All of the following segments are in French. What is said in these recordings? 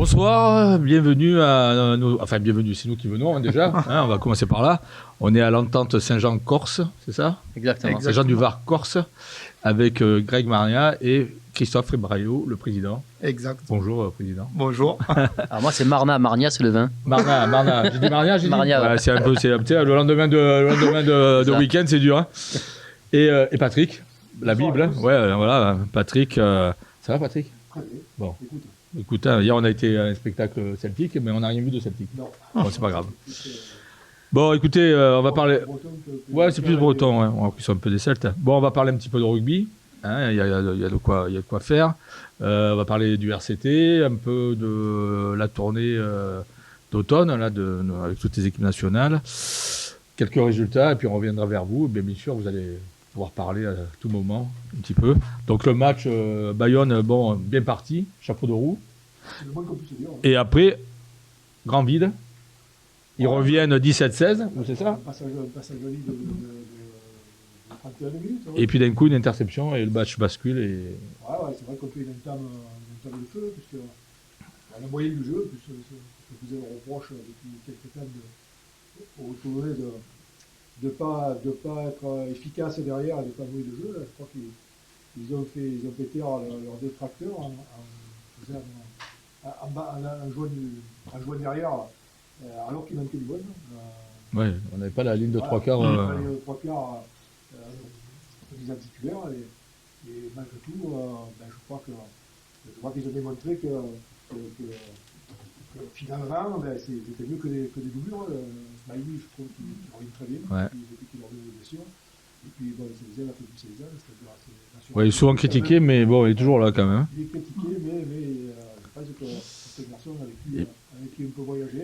Bonsoir, bienvenue à nos... Enfin, bienvenue, c'est nous qui venons déjà, on va commencer par là. On est à l'entente Saint-Jean-Corse, c'est ça? Exactement. Saint-Jean du Var-Corse, avec Greg Marnia et Christophe Rebraillot, le président. Exact. Bonjour, président. Bonjour. Alors moi, c'est Marnia, c'est le vin. Marnia. J'ai dit Marnia, j'ai dit Marnia, ouais. Ouais, c'est un peu, le lendemain de week-end, c'est dur. Hein. Et Patrick, la Bible. Ouais, voilà, Patrick. Ça va, Patrick? Bon. Écoute, hier on a été à un spectacle celtique, mais on n'a rien vu de celtique. Non. Bon, c'est pas grave. Bon, écoutez, on va parler. Ouais, c'est plus breton, ouais. En plus, un peu des Celtes. Bon, on va parler un petit peu de rugby. Hein, il y a de quoi faire. On va parler du RCT, un peu de la tournée d'automne, là, avec toutes les équipes nationales. Quelques résultats, et puis on reviendra vers vous. Bien sûr, vous allez pouvoir parler à tout moment, un petit peu. Donc le match Bayonne, bon, bien parti, chapeau de roue. C'est le moins qu'on puisse dire. Et après, grand vide. Ils reviennent 17-16, c'est ça? Passage de ligne de 31 minutes. Ouais. Et puis d'un coup, une interception et le match bascule. Et... Ouais, c'est vrai qu'on fait une entame de feu, puisque la moyenne du jeu, puisque je faisais le reproche depuis quelques temps au Toulonnais de pas être efficace derrière et de ne pas jouer le jeu. Là, je crois qu'ils ont fait taire leurs détracteurs en jouant derrière alors qu'ils manquaient du bon. Ouais, on n'avait pas la ligne de trois quarts. On n'avait pas les trois quarts des titulaires et malgré tout, je crois qu'ils ont démontré que finalement, c'était mieux que des doublures. Bailly, je trouve qu'il revient très bien depuis qu'il a revu les blessures. Et puis, bon, Cézanne a fait du Cézanne, c'est-à-dire... Ouais, il est souvent critiqué, mais bon, il est toujours là quand même. Il est critiqué, mais je pense que cette personne avec qui on peut voyager.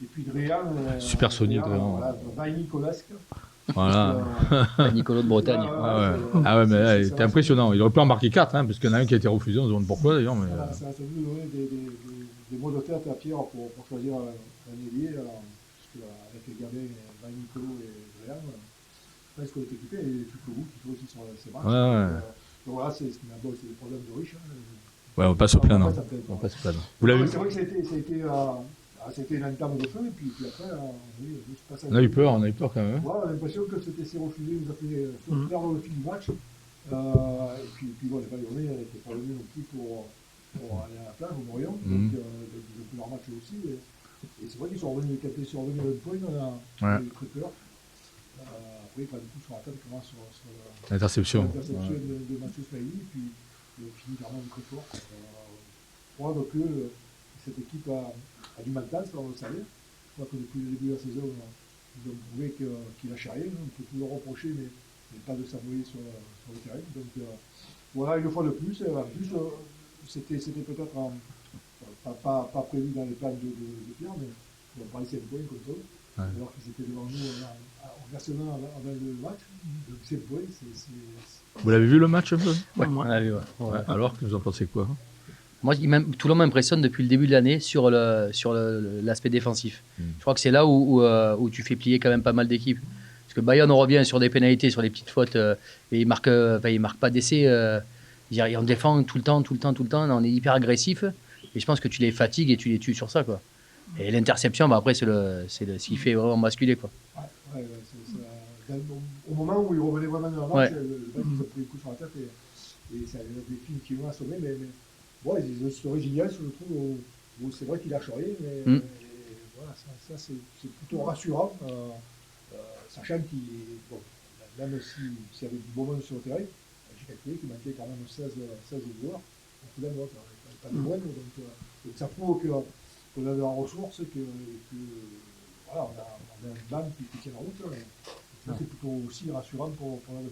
Et puis Dréan... Super Sonic, Dréan. Voilà, Bailly Colasque. Voilà. Nicolas de Bretagne. Ah ouais, mais là, il était impressionnant. Il aurait pu en marquer 4, hein, parce qu'il y en a un qui a été refusé, on se demande pourquoi d'ailleurs. Mais... Ça a dû donner des mots de tête à Pierre pour choisir un ailier. Avec Gabin, Nicolo et Dréan, je pense qu'on est équipé, et Tuclou qui joue aussi sur ces matchs. Donc voilà, c'est des problèmes de riches. Ouais, on passe au plaindre. Vous l'avez vu? C'est vrai que c'était une entame de feu, et puis après, on a eu peur quand même. Ouais, on a l'impression que cet essai refusé nous a fait perdre le fil du match. Et puis bon, les Bayonnais n'étaient pas venus non plus pour aller à la plage au Morillon, donc ils ont pris leur match aussi. Et c'est vrai qu'ils sont revenus, quand ils sont revenus à un point, on a eu très peur. Après, pas du tout sur la tête, comment sur l'interception de Mathieu Smiley, et puis il finit quand même très fort. Preuve que cette équipe a du mental, ça on le savait. Je crois que depuis le début de la saison, ils ont prouvé qu'il lâchait rien. On peut tout leur reprocher, mais pas de s'envoyer sur le terrain. Donc voilà, une fois de plus. En plus, c'était peut-être pas prévu dans les plans de Pierre, mais on va parler 5 points comme ça. Alors qu'ils étaient devant nous en versonnant avant le match. Donc 5 points, c'est... Vous l'avez vu le match un peu? Ouais, on l'a vu. Ouais. Alors, vous en pensez quoi? Moi, Toulon m'impressionne depuis le début de l'année sur l'aspect défensif. Je crois que c'est là où tu fais plier quand même pas mal d'équipes. Parce que Bayonne revient sur des pénalités, sur les petites fautes, et il marque pas d'essai. On défend tout le temps, on est hyper agressif. Et je pense que tu les fatigues et tu les tues sur ça, quoi. Et l'interception, après, c'est ce qui fait vraiment basculer, quoi. Au moment où ils revenaient vraiment dans le match, ils ont pris le coup sur la tête et ça a des films qui l'ont assommé, mais bon, ils ont une story géniale, je trouve, où c'est vrai qu'il lâche rien, mais voilà, ça c'est plutôt rassurant, sachant qu'il, bon, même s'il y avait du beau monde sur le terrain, j'ai calculé qu'il manquait quand même 16 joueurs, beaucoup d'un autre, pas de moindre, donc ça prouve qu'on a de la ressource, que voilà, on a une bande qui tient la route, c'est plutôt aussi rassurant pour l'avenir.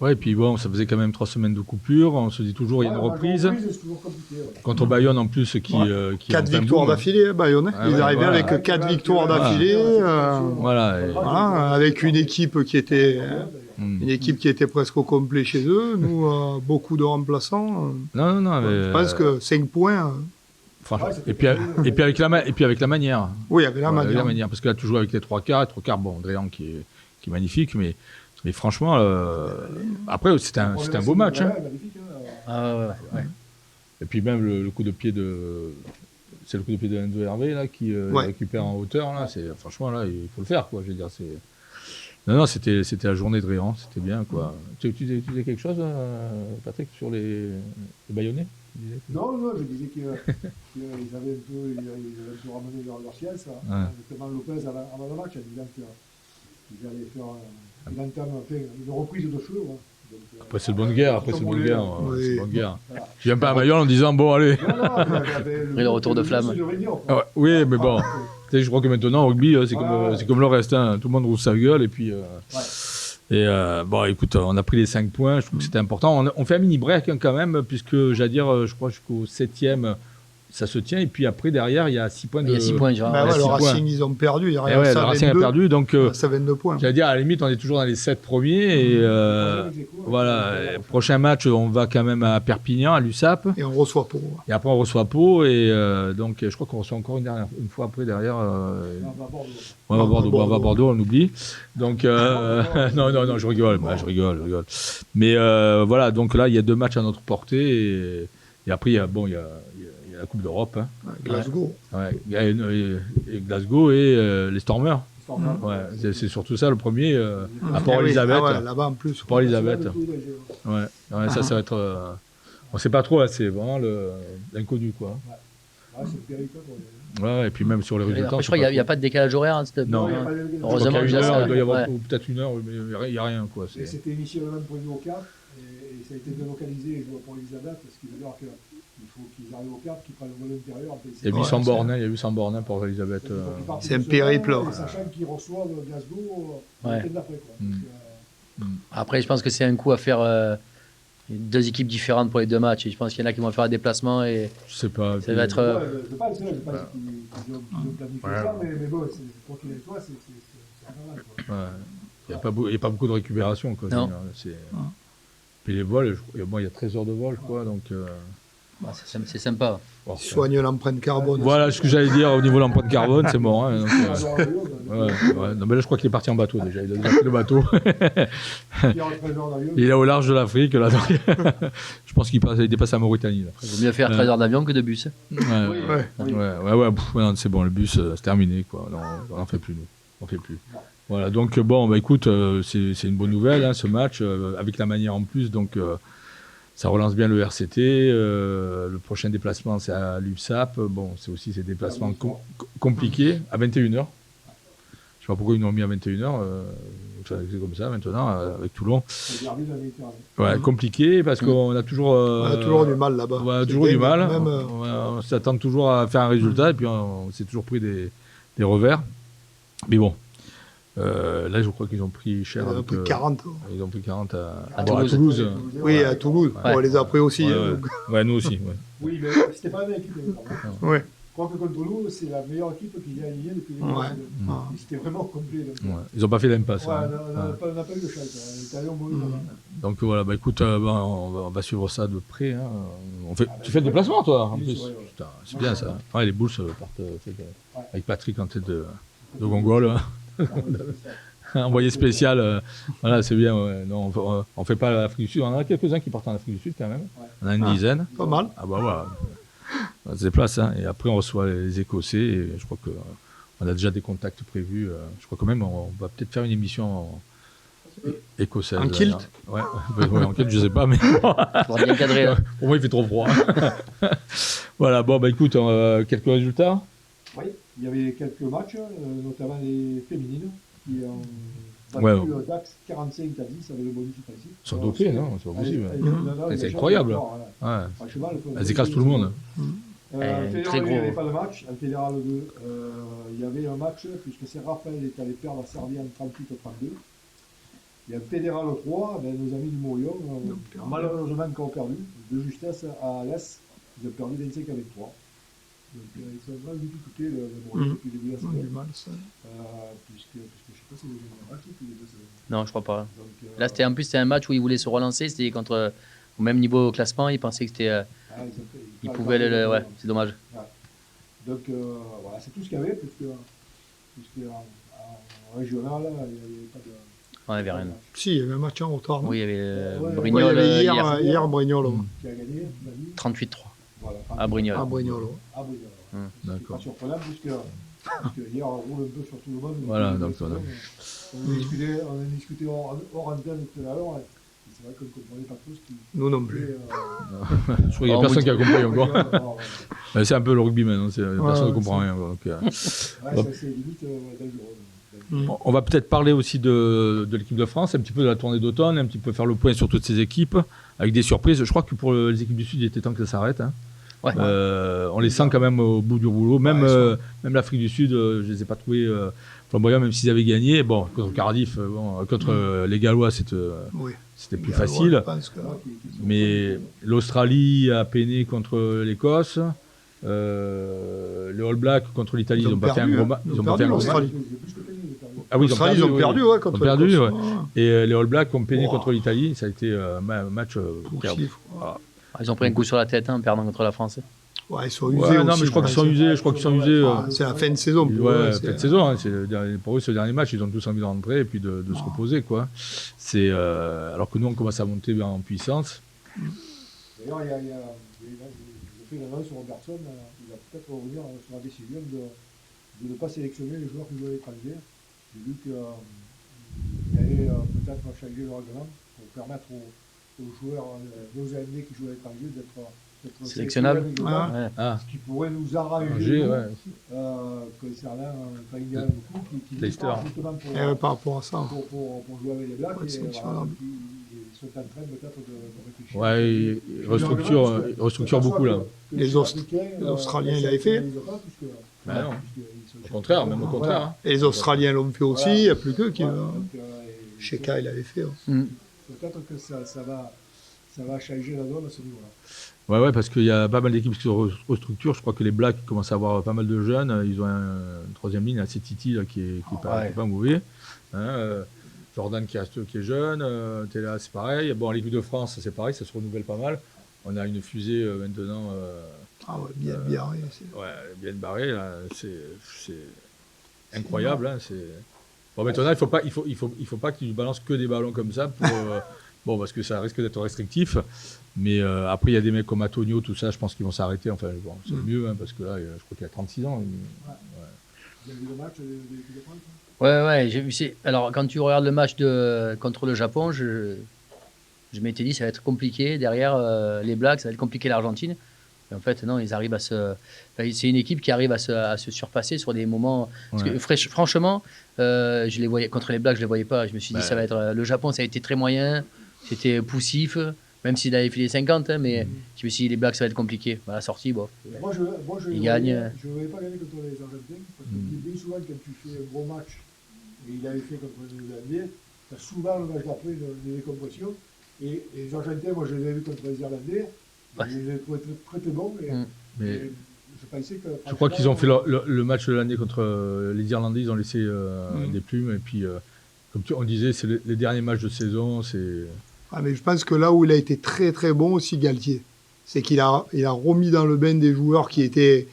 Ouais, et puis bon, ça faisait quand même 3 semaines de coupure. On se dit toujours, il y a une reprise. C'est toujours compliqué. Contre Bayonne en plus, qui 4 victoires d'affilée, Bayonne. Ils arrivaient avec 4 victoires d'affilée. Avec une équipe qui était presque au complet chez eux. Nous, beaucoup de remplaçants. Non. Je pense que 5 points. Franchement. Et puis avec la manière. Oui, avec la manière. Parce que là, tu joues avec les 3 quarts. Les 3 quarts, bon, Dréan qui est magnifique, mais franchement, après, c'était un beau match. Hein. Ouais. Et puis même le coup de pied de c'est le coup de pied de Enzo Hervé là, qui récupère en hauteur. Là, franchement, là, il faut le faire. Quoi, je veux dire, non, c'était la journée de Réan, c'était bien. Quoi. Tu disais quelque chose, Patrick, sur les Bayonnais? Non, je disais qu'ils avaient un peu ramené leur siège, notamment Lopez avant le match, en disant qu'ils allaient faire une reprise de cheveux. Après, c'est le bonne guerre. C'est bonne guerre. Tu viens pas à Mayol en disant, bon, allez. Et le retour de flamme. Oui, mais bon. Je crois que maintenant, au rugby, c'est comme le reste. Hein. Tout le monde roule sa gueule. Et puis, bon, écoute, on a pris les 5 points. Je trouve que c'était important. On fait un mini break quand même, puisque, j'allais dire, je crois jusqu'au 7e, ça se tient. Et puis après, derrière, il y a 6 points. Il y a 6 points, genre. Le Racing, ils ont perdu. Il y a rien, le Racing a perdu. Donc, ça 22 points. J'allais dire, à la limite, on est toujours dans les 7 premiers. Et voilà, prochain match, on va quand même à Perpignan, à l'USAP. Et on reçoit Pau. Et après, on reçoit Pau. Et donc, je crois qu'on reçoit encore une fois après, derrière. On va à Bordeaux, on oublie. Donc, non, je rigole. Mais voilà, donc là, il y a 2 matchs à notre portée. Et après, il y a la Coupe d'Europe. Hein. Glasgow. Et Glasgow et les Stormers. Ouais, c'est surtout ça le premier. À Port-Elisabeth. Là-bas en plus. Port-Elisabeth. Ça va être. On ne sait pas trop, c'est vraiment l'inconnu. Quoi. C'est le périple. Et puis même sur les résultats. Après, je crois qu'il n'y a pas de décalage horaire. Non, heureusement, il doit y avoir peut-être 1 heure, mais il n'y a rien. Quoi. C'était initialement prévu au Cap, et ça a été délocalisé pour Elisabeth, ce qui veut dire qu'il faut qu'ils arrivent au Cap, qu'ils prennent le vol intérieur. Il y a 800 bornes, il y a 800 bornes pour Elisabeth. C'est un périple. Sachant qu'ils reçoivent Glasgow le week-end d'après. Après, je pense que c'est un coup à faire 2 équipes différentes pour les 2 matchs. Et je pense qu'il y en a qui vont faire un déplacement et je sais pas. Ça va être. Je pense qu'ils ont planifié ça, mais bon, pour tous les toits, c'est pas mal. Il n'y a pas beaucoup de récupération. Quoi. Non. Puis les vols, il y a 13 heures de vol, quoi. Donc, c'est sympa. Soigne l'empreinte carbone. Voilà ce que j'allais dire au niveau de l'empreinte carbone, c'est bon. Hein, donc, Non, mais là, je crois qu'il est parti en bateau déjà. Il a déjà pris le bateau. Il est au large de l'Afrique. Là, donc, je pense qu'il dépasse la Mauritanie. Là. Il vaut mieux faire 13 heures d'avion que de bus. Non, c'est bon, le bus, c'est terminé. Quoi. Non, on n'en fait plus, nous. On fait plus. Voilà, donc bon, écoute, c'est une bonne nouvelle, hein, ce match, avec la manière en plus, donc ça relance bien le RCT. Le prochain déplacement, c'est à l'USAP. Bon, c'est aussi ces déplacements compliqués, à 21h. Je ne sais pas pourquoi ils l'ont mis à 21h, c'est comme ça maintenant, avec Toulon. Compliqué, parce qu'on a toujours... on a toujours du mal là-bas. On a toujours du mal. On s'attend toujours à faire un résultat, et puis on s'est toujours pris des revers. Mais bon. Là, je crois qu'ils ont pris cher. Ils ont pris 40. Ils ont pris 40 à Toulouse. Oui, à Toulouse. On les a pris aussi. Nous aussi. Oui, mais c'était pas la même équipe. Je crois que contre Toulouse, c'est la meilleure équipe qu'il y a alignée depuis les mois. C'était vraiment complet. Ils n'ont pas fait l'impasse. On n'a pas eu de chance. Donc voilà, écoute, on va suivre ça de près. Hein. Tu fais le déplacement, toi, en plus. C'est bien ça. Les Bulls partent avec Patrick en tête de Gongol. Envoyé spécial, voilà, c'est bien. Non, on fait pas l'Afrique du Sud. On en a quelques-uns qui partent en Afrique du Sud quand même. On a une dizaine. Pas mal. Voilà. On se déplace. Hein. Et après, on reçoit les Écossais. Et je crois qu'on a déjà des contacts prévus. Je crois quand même on va peut-être faire une émission écossaise. En kilt en kilt, je sais pas. Mais pour bien cadrer. Pour moi, il fait trop froid. Voilà, écoute, quelques résultats. Oui, il y avait quelques matchs, notamment les féminines, qui ont battu DAX 45 à 10 avec le bonus offensif. Ils sont dopés, non? C'est pas possible. C'est incroyable. Elles écrasent tout le monde. En fédéral, il n'y avait pas de match. En fédéral 2, il y avait un match, puisque c'est Raphaël est allé perdre à Servia en 38-32. Et en fédéral 3, nos amis du Morillon, malheureusement, qui ont perdu, de justesse à l'Est, ils ont perdu 25 à 23. Donc ils sont vraiment difficultés le Morillon depuis le début de la saison. Puisque je ne sais pas si vous avez un match depuis les 2 saisons. Non, je crois pas. Donc, là, c'était un match où ils voulaient se relancer. C'était au même niveau au classement. Ils pensaient que c'était. Ils pouvaient c'est dommage. Donc voilà, c'est tout ce qu'il y avait, puisque en régional, il n'y avait pas de. On n'avait rien. Si, il y avait un match en retard. Oui, il y avait Brignoles. Hier, Brignoles. Qui a gagné 38-3. Voilà, À Brignoles. À Brignoles. À Brignoles. C'est D'accord. pas surprenant parce que hier on roule un peu sur tout le monde. Voilà, Donc, donc, voilà. on a discuté hors antenne tout à l'heure. Et c'est vrai qu'on ne comprenait pas trop ce qui. Nous non plus. Je crois qu'il n'y a personne qui a compris encore. C'est un peu le rugby maintenant, personne ne comprend rien. Donc, Ouais, ça c'est limite dangereux. on va peut-être parler aussi de l'équipe de France, un petit peu de la tournée d'automne, un petit peu faire le point sur toutes ces équipes, avec des surprises. Je crois que pour les équipes du Sud, il était temps que ça s'arrête. Hein. Ouais. On les sent quand même au bout du rouleau. Même, même l'Afrique du Sud, je ne les ai pas trouvés flamboyants, même s'ils avaient gagné. Bon, contre Cardiff, contre les Gallois, c'était plus facile. Mais l'Australie a peiné contre l'Écosse. Les All Blacks contre l'Italie, ils n'ont pas fait un gros match. Ils ont perdu l'Australie. Ah oui, ils ont perdu contre l'Écosse. Et les All Blacks ont peiné contre l'Italie. Ça a été un match. Ils ont pris un coup sur la tête en perdant contre la France. Ouais, ils sont usés aussi. Non, mais je crois qu'ils sont usés. C'est la fin de saison. Ouais, fin de saison. Hein, pour eux, ce dernier match, ils ont tous envie de rentrer et puis de se reposer, quoi. Alors que nous, on commence à monter en puissance. D'ailleurs, je fais l'annonce sur Robertson. Il va peut-être revenir sur la décision de ne pas sélectionner les joueurs qui jouent à l'étranger. J'ai vu qu'il allait peut-être changer le règlement pour permettre aux joueurs, nos aînés qui jouent à l'étranger d'être sélectionnables. Ce qui pourrait nous arranger concernant quand il y a beaucoup qui justement par rapport à ça. Pour jouer avec les Blacks. Ils sont en train peut-être de réfléchir. Ouais, ils restructurent beaucoup là. Les Australiens, ils l'avaient fait. Non. Au contraire, même au contraire. Hein. Et les Australiens l'ont fait aussi, il n'y a plus qu'eux qui. Sheka, il l'avait fait. Peut-être que ça va changer la donne à ce niveau-là. Ouais, parce qu'il y a pas mal d'équipes qui se restructurent. Je crois que les Blacks commencent à avoir pas mal de jeunes. Ils ont une troisième ligne, c'est Titi là, qui est pas mauvais. Hein, Jordan qui est jeune. Tela, c'est pareil. Bon, l'équipe de France, c'est pareil, ça se renouvelle pas mal. On a une fusée maintenant. Bien barrée. Bien barrée. Là, c'est incroyable. Hein, bon, maintenant, il faut pas que tu balances que des ballons comme ça pour, parce que ça risque d'être restrictif. Mais après, il y a des mecs comme Antonio, tout ça, je pense qu'ils vont s'arrêter. Enfin, bon, c'est mieux, hein, parce que là, je crois qu'il a 36 ans. Vous avez vu le match de l'équipe de France? Ouais, j'ai vu. Alors, quand tu regardes le match contre le Japon, je m'étais dit ça va être compliqué. Derrière les Blacks, ça va être compliqué l'Argentine. Et en fait, non, ils arrivent c'est une équipe qui arrive à se surpasser sur des moments. Parce que, franchement, je les voyais contre les Blacks, je les voyais pas. Je me suis dit ça va être le Japon, ça a été très moyen, c'était poussif. Même s'il avait fait les 50, hein, mais je me suis dit les Blacks ça va être compliqué. À la sortie, bon. Ils gagnent. Je ne voyais pas gagner contre les Argentins, parce que bien souvent, quand tu fais un gros match, et il avait fait contre les Irlandais, tu as souvent le match d'après une décompression. Et les Argentins, moi je les ai vus contre les Irlandais, je les ai trouvés très très bons. Mais je pensais que. Je crois qu'ils ont fait le match de l'année contre les Irlandais, ils ont laissé des plumes. Et puis, comme on disait, c'est les derniers matchs de saison. Mais je pense que là où il a été très très bon aussi, Galtier, c'est qu'il a remis dans le bain des joueurs qui étaient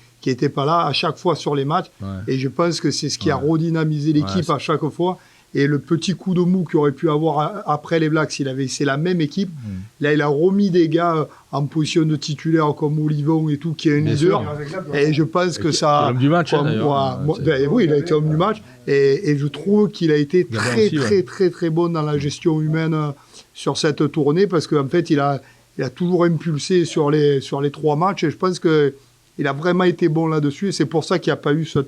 pas là à chaque fois sur les matchs. Ouais. Et je pense que c'est ce qui a redynamisé l'équipe à chaque fois. Et le petit coup de mou qu'il aurait pu avoir après les Blacks, c'est la même équipe. Là, il a remis des gars en position de titulaire comme Olivon et tout, qui est un leader. Et je pense que ça. L'homme du match, d'ailleurs. Oui, il a été homme du match. Et je trouve qu'il a été très très bon dans la gestion humaine sur cette tournée, parce qu'en fait, il a toujours impulsé sur les 3 matchs. Et je pense qu'il a vraiment été bon là-dessus. Et c'est pour ça qu'il n'y a pas eu ce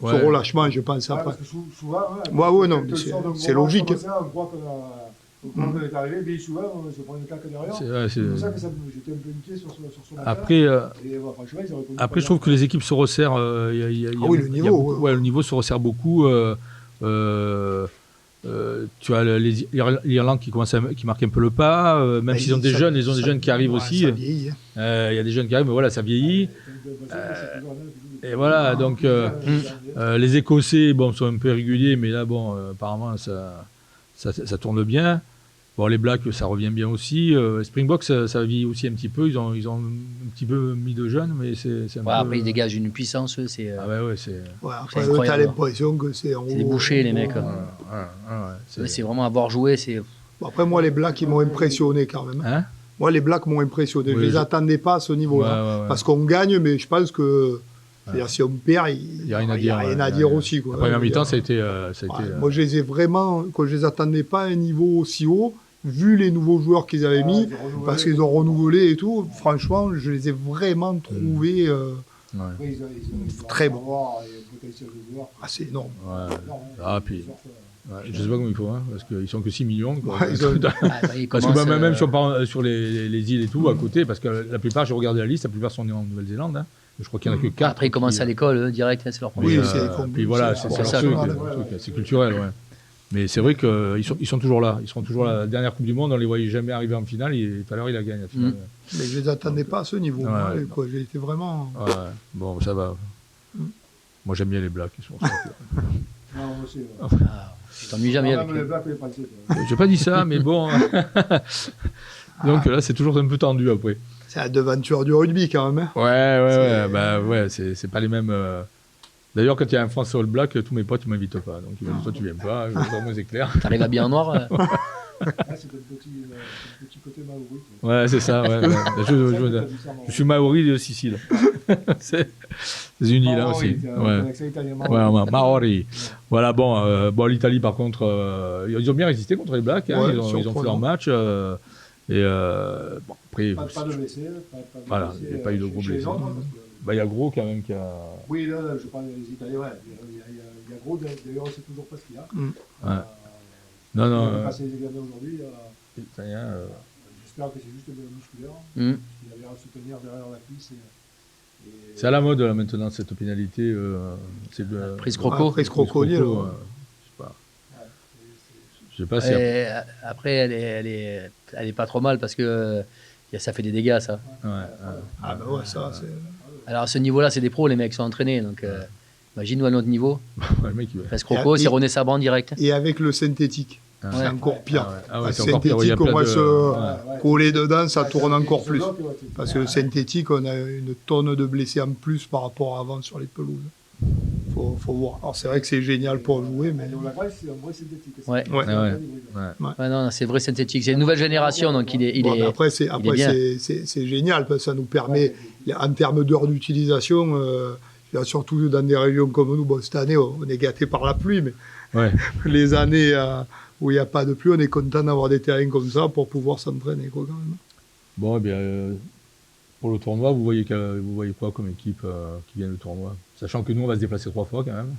relâchement, je pense. Après. Parce que souvent, non, c'est logique. On croit qu'on est arrivé, mais souvent, on se prend une claque derrière. C'est pour ça que j'étais un peu inquiet sur ce match. Après, je trouve que les équipes se resserrent. Le niveau. Le niveau se resserre beaucoup. Tu as l'Irlande qui marque un peu le pas, même s'ils ont des jeunes, ils ont des jeunes qui arrivent aussi. Ça vieillit. Il y a des jeunes qui arrivent, mais voilà, ça vieillit. Et voilà, donc les Écossais, sont un peu irréguliers, mais là, apparemment, ça tourne bien. Bon, les Blacks, ça revient bien aussi. Springboks, ça vieillit aussi un petit peu. Ils ont un petit peu mis de jeunes, mais c'est un peu... Après, ils dégagent une puissance. C'est après, tu as l'impression que c'est des bouchers, les mecs. C'est vraiment avoir joué. Après, moi, les Blacks, ils m'ont impressionné quand même. Moi, les Blacks m'ont impressionné. Je Oui, les attendais pas à ce niveau-là. Ouais. Parce qu'on gagne, mais je pense que c'est-à-dire, si on perd, il n'y a rien à y dire. a rien à dire aussi. Quoi. La première mi-temps, ça a été. Moi, je les ai vraiment. Je les attendais pas à un niveau aussi haut, vu les nouveaux joueurs qu'ils avaient mis, parce qu'ils ont renouvelé et tout. Franchement, je les ai vraiment trouvés très bons. Ah, c'est énorme. Ah, puis. Je ne sais pas comment il faut, hein, parce qu'ils sont que 6 millions. Quoi. Ouais, Parce que même si on part sur les îles et tout, à côté, parce que la plupart, j'ai regardé la liste, la plupart sont en Nouvelle-Zélande. Hein. Je crois qu'il n'y en a que 4. Après, ils commencent à l'école direct, c'est leur premier. Oui, puis voilà, c'est leur truc, c'est culturel. Ouais. Mais c'est vrai qu'ils sont toujours là. Ils seront toujours là. La dernière Coupe du Monde, on ne les voyait jamais arriver en finale. Et tout à l'heure, ils la gagnent. La finale. Mais je ne les attendais pas à ce niveau. J'ai été vraiment. Bon, ça va. Moi, j'aime bien les Blacks. Ils sont tu t'ennuies jamais avec eux. J'ai pas dit ça, mais bon. Donc là, c'est toujours un peu tendu après. C'est la devanture du rugby quand même. Hein. Ouais, c'est pas les mêmes. D'ailleurs, quand il y a un France All Black, tous mes potes ne m'invitent pas. Donc ils m'ont dit, toi, tu viens pas. Moi, c'est clair. T'arrives à bien en noir. C'est un petit côté maori. Ouais, c'est ça. Ouais. Je suis maori de Sicile. C'est une île là aussi. Maori. Voilà, bon, l'Italie, par contre, ils ont bien résisté contre les Blacks. Hein. Ils ont fait leur match. Après, pas de blessés. Voilà, il n'y a pas eu de gros blessés. Il y a Gros quand même qui a. Oui, là, je parle des Italiens. Il y a Gros, d'ailleurs, on ne sait toujours pas ce qu'il a. Non. Il a passé les examens aujourd'hui. J'espère que c'est juste musculaire. Il avait à se tenir derrière la cuisse. C'est à la mode là, maintenant cette pénalité. Prise croco. Prise crocodile. Je sais pas si. Après, elle est pas trop mal parce que ça fait des dégâts, ça. Ça, c'est. Alors à ce niveau-là, c'est des pros, les mecs sont entraînés. Donc imagine-nous à notre niveau. Le mec, Prise croco, c'est René Sabran direct. Et avec le synthétique. C'est encore pire. Le synthétique, on va se coller dedans, ça tourne encore plus. Parce que le synthétique, on a une tonne de blessés en plus par rapport à avant sur les pelouses. Faut voir. Alors c'est vrai que c'est génial pour jouer, mais. C'est un vrai synthétique. Non, c'est vrai synthétique. C'est une nouvelle génération, donc il est. Après, c'est génial parce que ça nous permet, en termes d'heures d'utilisation, surtout dans des régions comme nous. Bon, cette année, on est gâté par la pluie, mais les années où il n'y a pas de pluie, on est content d'avoir des terrains comme ça pour pouvoir s'entraîner, quand même. Bon, eh bien, pour le tournoi, vous voyez quoi comme équipe qui vient du tournoi? Sachant que nous, on va se déplacer 3 fois quand même.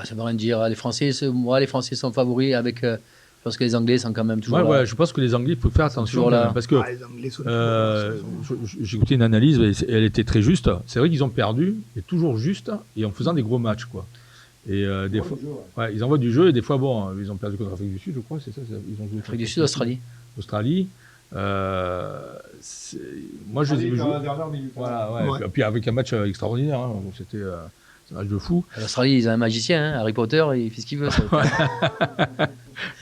Ça ne veut rien dire. Les Français sont favoris avec. Je pense que les Anglais sont quand même toujours là. Ouais, je pense que les Anglais, il faut faire attention. Parce que j'ai écouté une analyse, et elle était très juste. C'est vrai qu'ils ont perdu, et toujours juste, et en faisant des gros matchs, quoi. Et des fois, ils envoient du jeu, et des fois, ils ont perdu contre l'Afrique du Sud, je crois, c'est ça. Ils ont joué Afrique du Sud, Australie. Moi, je les ai vus jouer. Puis avec un match extraordinaire, hein, donc c'était un match de fou. L'Australie, ils ont un magicien, hein, Harry Potter, il fait ce qu'il veut.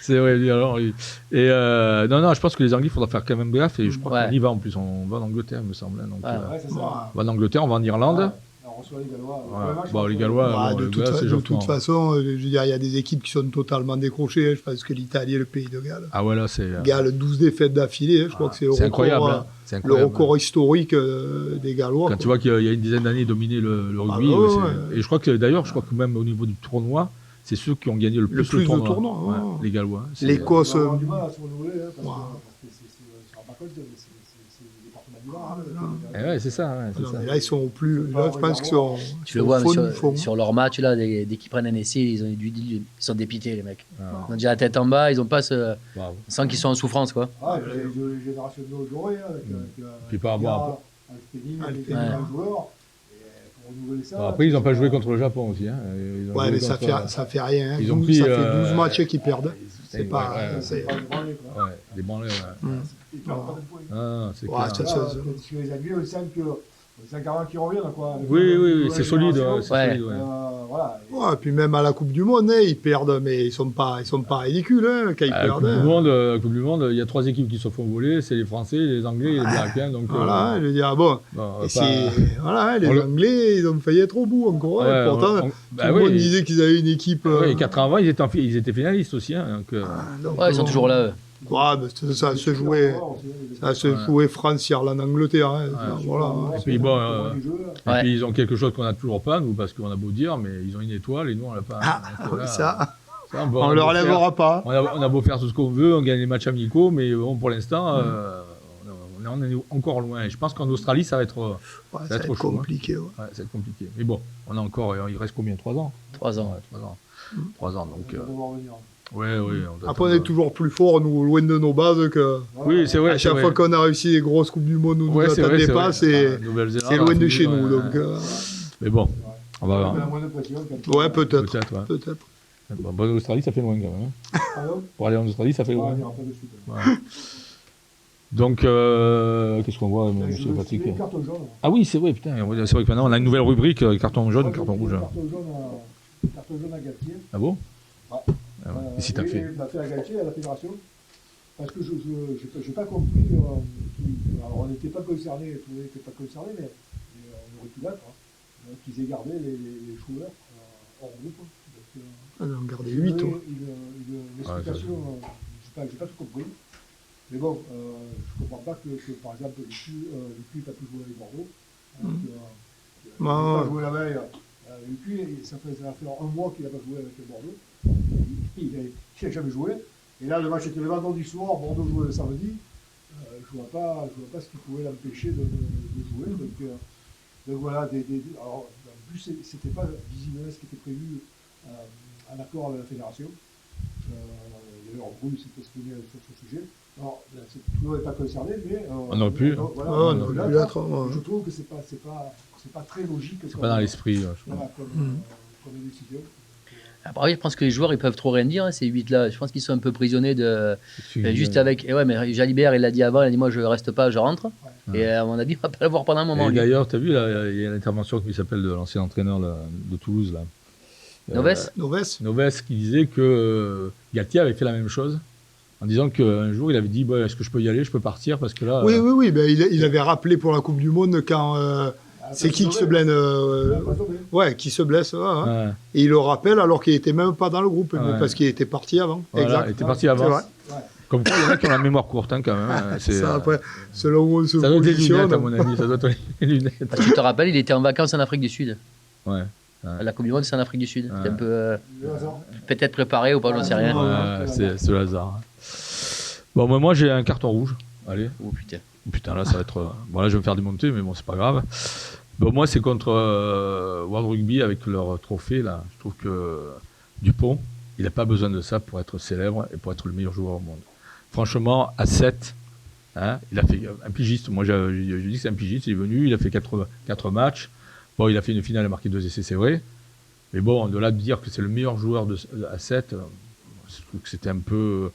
C'est vrai. Alors, non, je pense que les Anglais, il faudra faire quand même gaffe, et je crois qu'on y va en plus. On va en Angleterre, il me semble. Donc, on va en Angleterre, on va en Irlande. On reçoit les Gallois. Les Gallois, de toute façon, je veux dire, il y a des équipes qui sont totalement décrochées. Je pense que l'Italie et le Pays de Galles. Là, c'est. Galles, 12 défaites d'affilée. Je crois que c'est incroyable. Le record historique des Gallois. Quand tu vois qu'il y a une dizaine d'années, ils dominaient le rugby. Et je crois que même au niveau du tournoi, c'est ceux qui ont gagné le plus de tournois. Les Gallois. L'Écosse. On a du mal à se renouveler, parce que c'est pas compte, c'est des départements c'est ça. Là, ils sont au plus. Là, je pense qu'ils sont. Tu le vois sur leur match, là, dès qu'ils prennent un essai, ils sont dépités, les mecs. Ils ont déjà la tête en bas, ils n'ont pas ce. On sent qu'ils sont en souffrance, quoi. J'ai une génération de dorée, avec Penning, avec les joueurs. Après, ils n'ont pas joué contre le Japon aussi. Mais ça fait rien. Ça fait 12 matchs qu'ils perdent. C'est pas. Des branlés, Ils perdent pas de points. C'est clair. Sur les Anglais, on sent que. C'est un garant qui revient, quoi. Oui, c'est solide. Et puis même à la Coupe du Monde, ils perdent, mais ils sont pas ridicules quand ils perdent. La Coupe du Monde, il y a 3 équipes qui se font voler, c'est les Français, les Anglais et les Blacks. Donc, je veux dire, les Anglais, ils ont failli être au bout encore. Pourtant, tout le monde disait qu'ils avaient une équipe. 80 ans, ils étaient finalistes aussi. Ils sont toujours là, eux. Ouais, mais ça se jouait. Ça se jouait France-Irlande, Angleterre. Hein. Voilà. Et puis bon, et puis ils ont quelque chose qu'on n'a toujours pas, nous, parce qu'on a beau dire, mais ils ont une étoile et nous, on l'a pas. Ah, là, ça, on ne le relèvera pas. On a beau faire tout ce qu'on veut, on gagne les matchs amicaux, mais bon, pour l'instant, on est encore loin. Et je pense qu'en Australie, ça va être, ça va être compliqué. Hein. Ouais, ça va être compliqué. Mais bon, on a encore, il reste combien? 3 ans? 3 ans. Ouais, 3 ans. 3 ans, donc. Oui. Après, on est toujours plus fort, nous, loin de nos bases, que. Oui, c'est vrai. À chaque fois qu'on a réussi les grosses Coupes du Monde, nous ne nous attendions pas, c'est loin de chez nous. Donc, mais bon, on va voir. Ouais, peut-être. Bon, l'Australie, ça fait loin quand même. Hein. Pour aller en Australie, ça fait loin. Donc, qu'est-ce qu'on voit, monsieur Patrick? Ah oui, c'est vrai, putain. C'est vrai que maintenant, on a une nouvelle rubrique, carton jaune, carton rouge. Carton jaune à Galtier. Ah bon? Ouais. Et si t'as fait? Il l'a fait à Galtier, à la fédération. Parce que je n'ai pas compris. Alors, on n'était pas concernés, tout le monde n'était pas concerné, mais on aurait pu l'être. Hein, qu'ils aient gardé les joueurs hors groupe. On en a gardé 8. Une explication, je n'ai pas tout compris. Mais bon, je ne comprends pas que par exemple, le QI n'a pas pu jouer avec Bordeaux. Il n'a pas joué la veille. Le QI, ça va faire un mois qu'il n'a pas joué avec Bordeaux. Il n'a jamais joué. Et là, le match était le vendredi soir, Bordeaux jouait le samedi. Je ne vois pas ce qui pouvait l'empêcher de jouer. Donc voilà, alors, en plus, ce n'était pas visiblement ce qui était prévu en accord avec la fédération. D'ailleurs, Bruce s'est exprimé sur ce sujet. Alors, tout le monde n'est pas concerné, mais. On aurait pu. Je trouve que c'est pas très logique. C'est pas dans l'esprit, je crois. Comme décision. Après, je pense que les joueurs, ils peuvent trop rien dire, hein, ces 8-là. Je pense qu'ils sont un peu prisonniers de. Juste avec. Et ouais, mais Jalibert, il l'a dit avant, il a dit moi, je reste pas, je rentre. Ouais. Et à mon avis, on va pas le voir pendant un moment. Et d'ailleurs, tu as vu, là, il y a l'intervention qui s'appelle de l'ancien entraîneur de Toulouse, là. Noves qui disait que Galtier avait fait la même chose. En disant qu'un jour, il avait dit est-ce que je peux y aller, je peux partir parce que là. Oui. Ben, il avait rappelé pour la Coupe du Monde quand. C'est qui se blesse qui se blesse. Hein. Et il le rappelle alors qu'il n'était même pas dans le groupe, parce qu'il était parti avant. Voilà, exact. Il était parti avant. Comme quoi, il y en a qui ont la mémoire courte, hein, quand même. Ça, après, selon où on se positionne. Ça doit être les lunettes, à mon avis. Ça doit être les lunettes. Parce que tu te rappelles, il était en vacances en Afrique du Sud. Ouais. La Coupe du Monde, c'est en Afrique du Sud. C'est un peu. Peut-être préparé ou pas, j'en sais rien. C'est le hasard. Bon, moi, j'ai un carton rouge. Allez. Oh putain. Putain, là, ça va être. Bon, là, je vais me faire démonter, mais bon, c'est pas grave. Bon, moi, c'est contre World Rugby avec leur trophée, là. Je trouve que Dupont, il n'a pas besoin de ça pour être célèbre et pour être le meilleur joueur au monde. Franchement, à 7, hein, il a fait un pigiste. Moi, je dis que c'est un pigiste. Il est venu, il a fait 4 matchs. Bon, il a fait une finale, il a marqué 2 essais, c'est vrai. Mais bon, de là de dire que c'est le meilleur joueur à 7, je trouve que c'était un peu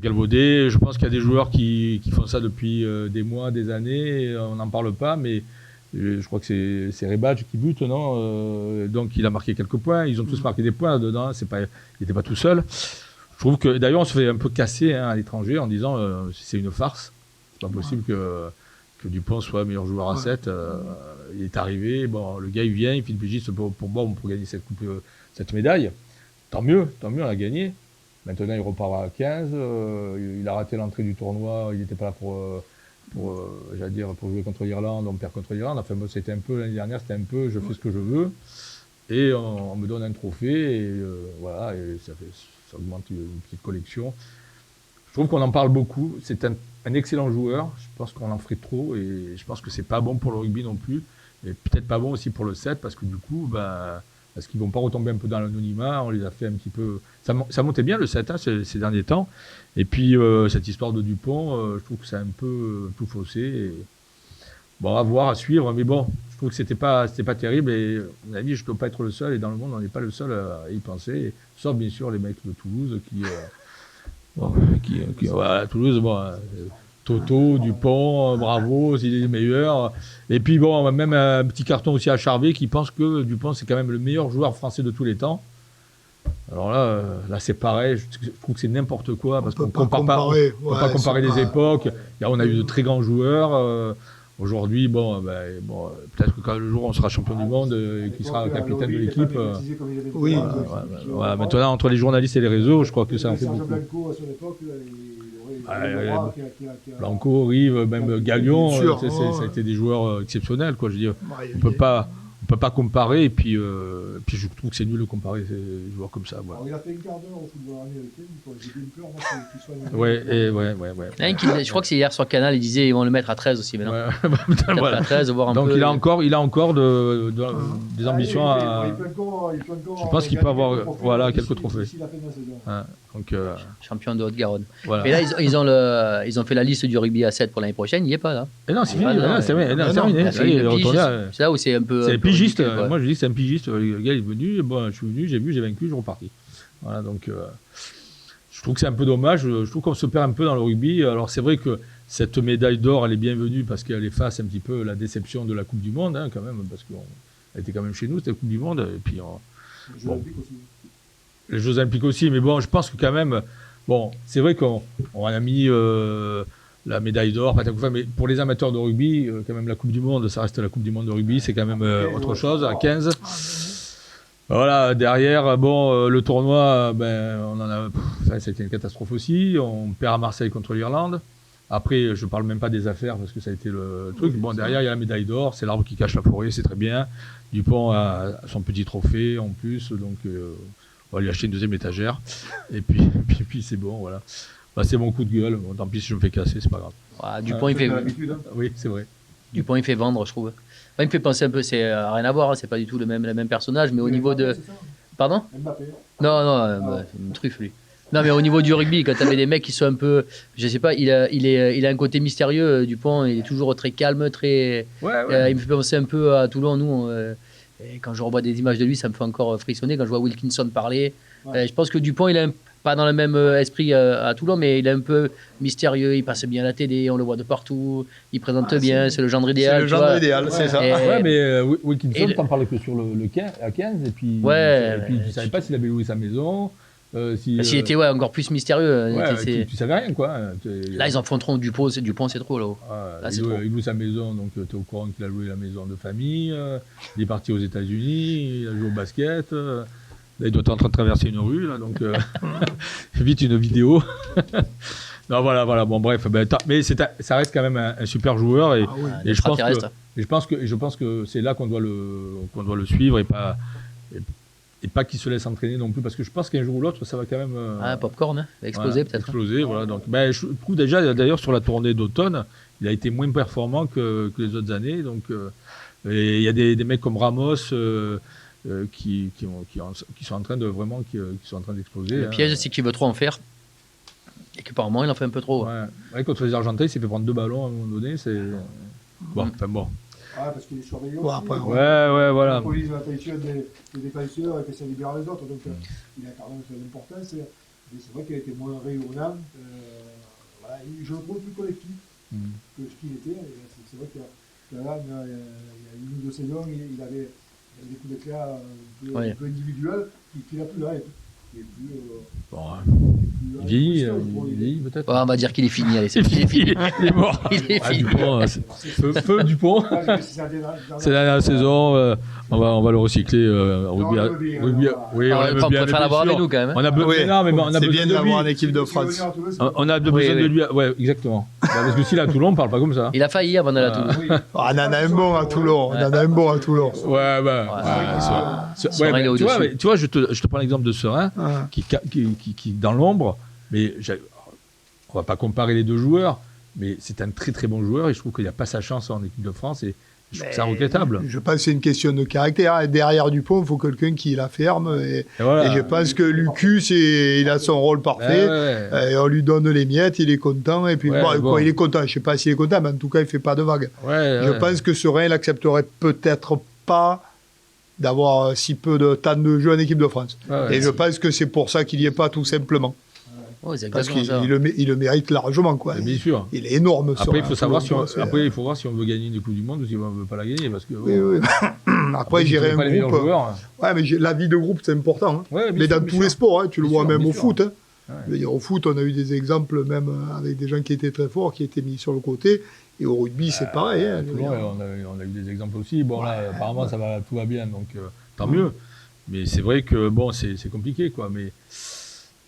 galvaudé. Je pense qu'il y a des joueurs qui font ça depuis des mois, des années. On n'en parle pas, mais je crois que c'est Rebadge qui bute, non donc il a marqué quelques points. Ils ont tous marqué des points là-dedans. Il n'était pas tout seul. Je trouve que, d'ailleurs, on se fait un peu casser à l'étranger en disant c'est une farce. C'est pas possible que Dupont soit meilleur joueur à 7. Il est arrivé, bon, le gars il vient, il fait le pigiste pour gagner cette médaille. Tant mieux, on a gagné. Maintenant il repart à 15. Il a raté l'entrée du tournoi, il n'était pas là pour jouer contre l'Irlande, on perd contre l'Irlande. Enfin, c'était un peu, l'année dernière, c'était un peu je fais ce que je veux. Et on me donne un trophée, et voilà, et ça augmente une petite collection. Je trouve qu'on en parle beaucoup. C'est un excellent joueur. Je pense qu'on en ferait trop, et je pense que c'est pas bon pour le rugby non plus. Et peut-être pas bon aussi pour le 7, parce que du coup, parce qu'ils vont pas retomber un peu dans l'anonymat. On les a fait un petit peu. Ça montait bien le 7 ces derniers temps. Et puis cette histoire de Dupont, je trouve que c'est un peu tout faussé. Et... Bon, à voir, à suivre. Mais bon, je trouve que c'était pas terrible. Et à mon avis, je ne dois pas être le seul. Et dans le monde, on n'est pas le seul à y penser. Sauf bien sûr les mecs de Toulouse voilà, Toulouse, bon. Toto, Dupont, bravo, c'est les meilleurs. Et puis bon, même un petit carton aussi à Charvet qui pense que Dupont c'est quand même le meilleur joueur français de tous les temps. Alors là c'est pareil, je trouve que c'est n'importe quoi parce qu'on ne peut pas comparer les époques. On a eu de très grands joueurs. Aujourd'hui, peut-être que quand le jour où on sera champion du monde et qu'il sera capitaine de l'équipe. Oui. Voilà. Maintenant, entre les journalistes et les réseaux, je crois que ça en fait beaucoup. Blanco, Rive, même Gagnon, sûr, ça a été des joueurs exceptionnels, quoi. Je veux dire, Ouais, on peut pas comparer, et puis je trouve que c'est nul de comparer ces joueurs comme ça. Voilà. Alors, il a fait une quart d'heure au football américain, j'ai bien peur moi, qu'il soit... Ouais. Il y en a un je crois que c'est hier sur Canal, il disait ils vont le mettre à 13 aussi maintenant. Ouais. Peut-être Voilà. à 13, voir un Donc peu. il a encore des ambitions à. Je pense qu'il peut avoir quelques trophées. Ouais. Donc Champion de Haute-Garonne. voilà. Et là, ils ont fait la liste du rugby à 7 pour l'année prochaine, il n'y est pas là. Et non, c'est fini, Ah, non, c'est terminé. Il a Ça fait y est, il est une pige, retourné à- c'est là où c'est un peu. C'est un un peu pigiste. ridicule, quoi. Moi, je dis que c'est un pigiste. Le gars, il est venu. Bon, je suis venu, j'ai vu, j'ai vaincu, je suis reparti. Voilà, donc je trouve que c'est un peu dommage. Je trouve qu'on se perd un peu dans le rugby. Alors, c'est vrai que cette médaille d'or, elle est bienvenue parce qu'elle efface un petit peu la déception de la Coupe du Monde, hein, quand même, parce qu'elle était quand même chez nous, cette Coupe du Monde. Et puis, bon, les Jeux Olympiques aussi. Mais bon, je pense que quand même, bon, c'est vrai qu'on a mis la médaille d'or, mais pour les amateurs de rugby, quand même, la Coupe du Monde, ça reste la Coupe du Monde de rugby, c'est quand même autre chose, à 15. Voilà, derrière, bon, le tournoi, ça a été une catastrophe aussi. On perd à Marseille contre l'Irlande. Après, je parle même pas des affaires parce que ça a été le truc. Bon, derrière, il y a la médaille d'or, c'est l'arbre qui cache la forêt, c'est très bien. Dupont a son petit trophée en plus, donc on va lui acheter une deuxième étagère. Et puis c'est bon, voilà. Bah, c'est mon coup de gueule. Bon, tant pis si je me fais casser, c'est pas grave. Ouais, Dupont, il fait. Oui, c'est vrai. Dupont, il fait vendre, je trouve. Enfin, il me fait penser un peu, c'est rien à voir, hein, c'est pas du tout le même personnage, mais au niveau de. Pardon ? Non, c'est une truffe lui. Non, mais au niveau du rugby, quand tu avais des mecs qui sont un peu, je sais pas, il a un côté mystérieux. Dupont, il est toujours très calme, très. Ouais. Il me fait penser un peu à Toulon, nous. Et quand je revois des images de lui, ça me fait encore frissonner. Quand je vois Wilkinson parler, je pense que Dupont, il est pas dans le même esprit à Toulon, mais il est un peu mystérieux. Il passe bien à la télé, on le voit de partout. Il présente bien, c'est le genre idéal. C'est le genre idéal, c'est ça. Ouais, mais Wilkinson, t'en parles que sur le 15, à 15, et puis tu savais pas s'il avait loué sa maison. S'il était encore plus mystérieux. Tu savais rien, quoi. Là, ils en font trop. Dupont, c'est trop là-haut. Il loue sa maison, donc tu es au courant qu'il a loué la maison de famille. Il est parti aux États-Unis, il a joué au basket. Là, il doit être en train de traverser une rue, là, donc vite une vidéo. Non, voilà. Bon, bref, mais ça reste quand même un super joueur et je pense que c'est là qu'on doit le suivre et pas qu'il se laisse entraîner non plus, parce que je pense qu'un jour ou l'autre, ça va quand même... popcorn, hein, exploser peut-être. Exploser, voilà. Donc, je trouve déjà, d'ailleurs, sur la tournée d'automne, il a été moins performant que les autres années. Donc, il y a des mecs comme Ramos qui sont en train de vraiment qui sont en train d'exploser. Le piège, c'est qu'il veut trop en faire. Et qu'apparemment, il en fait un peu trop. Ouais, contre les Argentins, il s'est fait prendre 2 ballons à un moment donné. C'est... Bon. Parce qu'il est surveillé Ouais, aussi. après, voilà. La police va attention des défenseurs et que ça libère les autres. Donc, il a quand même son importance. Mais c'est vrai qu'il a été moins rayonnant. Je le trouve plus collectif que ce qu'il était. C'est vrai que là, il y a une ou deux saisons, il avait des coups d'éclat un peu individuels qu'il n'a plus là. Il est plus... Il vieillit peut-être. On va dire qu'il est fini. Allez, c'est fini. Il est mort. Il est fini. Dupont, feu Dupont. C'est la dernière saison. On va le recycler. Rugby. Oui, on préfère l'avoir avec nous quand même. On a besoin de l'avoir en équipe de France. On a besoin de lui. Ouais, exactement. Parce que s'il est à Toulon, on ne parle pas comme ça. Il a failli avant d'aller à Toulon. On en a un bon à Toulon. Tu vois, je te prends l'exemple de Serein, qui dans l'ombre, mais on va pas comparer les deux joueurs, mais c'est un très très bon joueur et je trouve qu'il n'a pas sa chance en équipe de France et je trouve ça regrettable. Je pense que c'est une question de caractère. Et derrière Dupont, il faut quelqu'un qui la ferme. Et je pense que Lucas, il a son rôle parfait. Et on lui donne les miettes, il est content. Et puis, il est content. Je ne sais pas s'il est content, mais en tout cas, il ne fait pas de vagues. Je pense que Serein, il n'accepterait peut-être pas d'avoir si peu de temps de jeu en équipe de France. Et je pense que c'est pour ça qu'il n'y est pas, tout simplement. Parce qu'il le mérite largement, quoi. Bien sûr. Il est énorme. Après, il faut savoir si on veut gagner une Coupe du Monde ou si on ne veut pas la gagner. Parce que, Après, j'irai un groupe. Mais la vie de groupe, c'est important. Mais dans tous les sports, tu le vois même au foot. Au foot, on a eu des exemples, même avec des gens qui étaient très forts, qui étaient mis sur le côté. Et au rugby, c'est pareil. On a eu des exemples aussi. Bon, là, apparemment, tout va bien, donc tant mieux. Mais c'est vrai que, bon, c'est compliqué, quoi.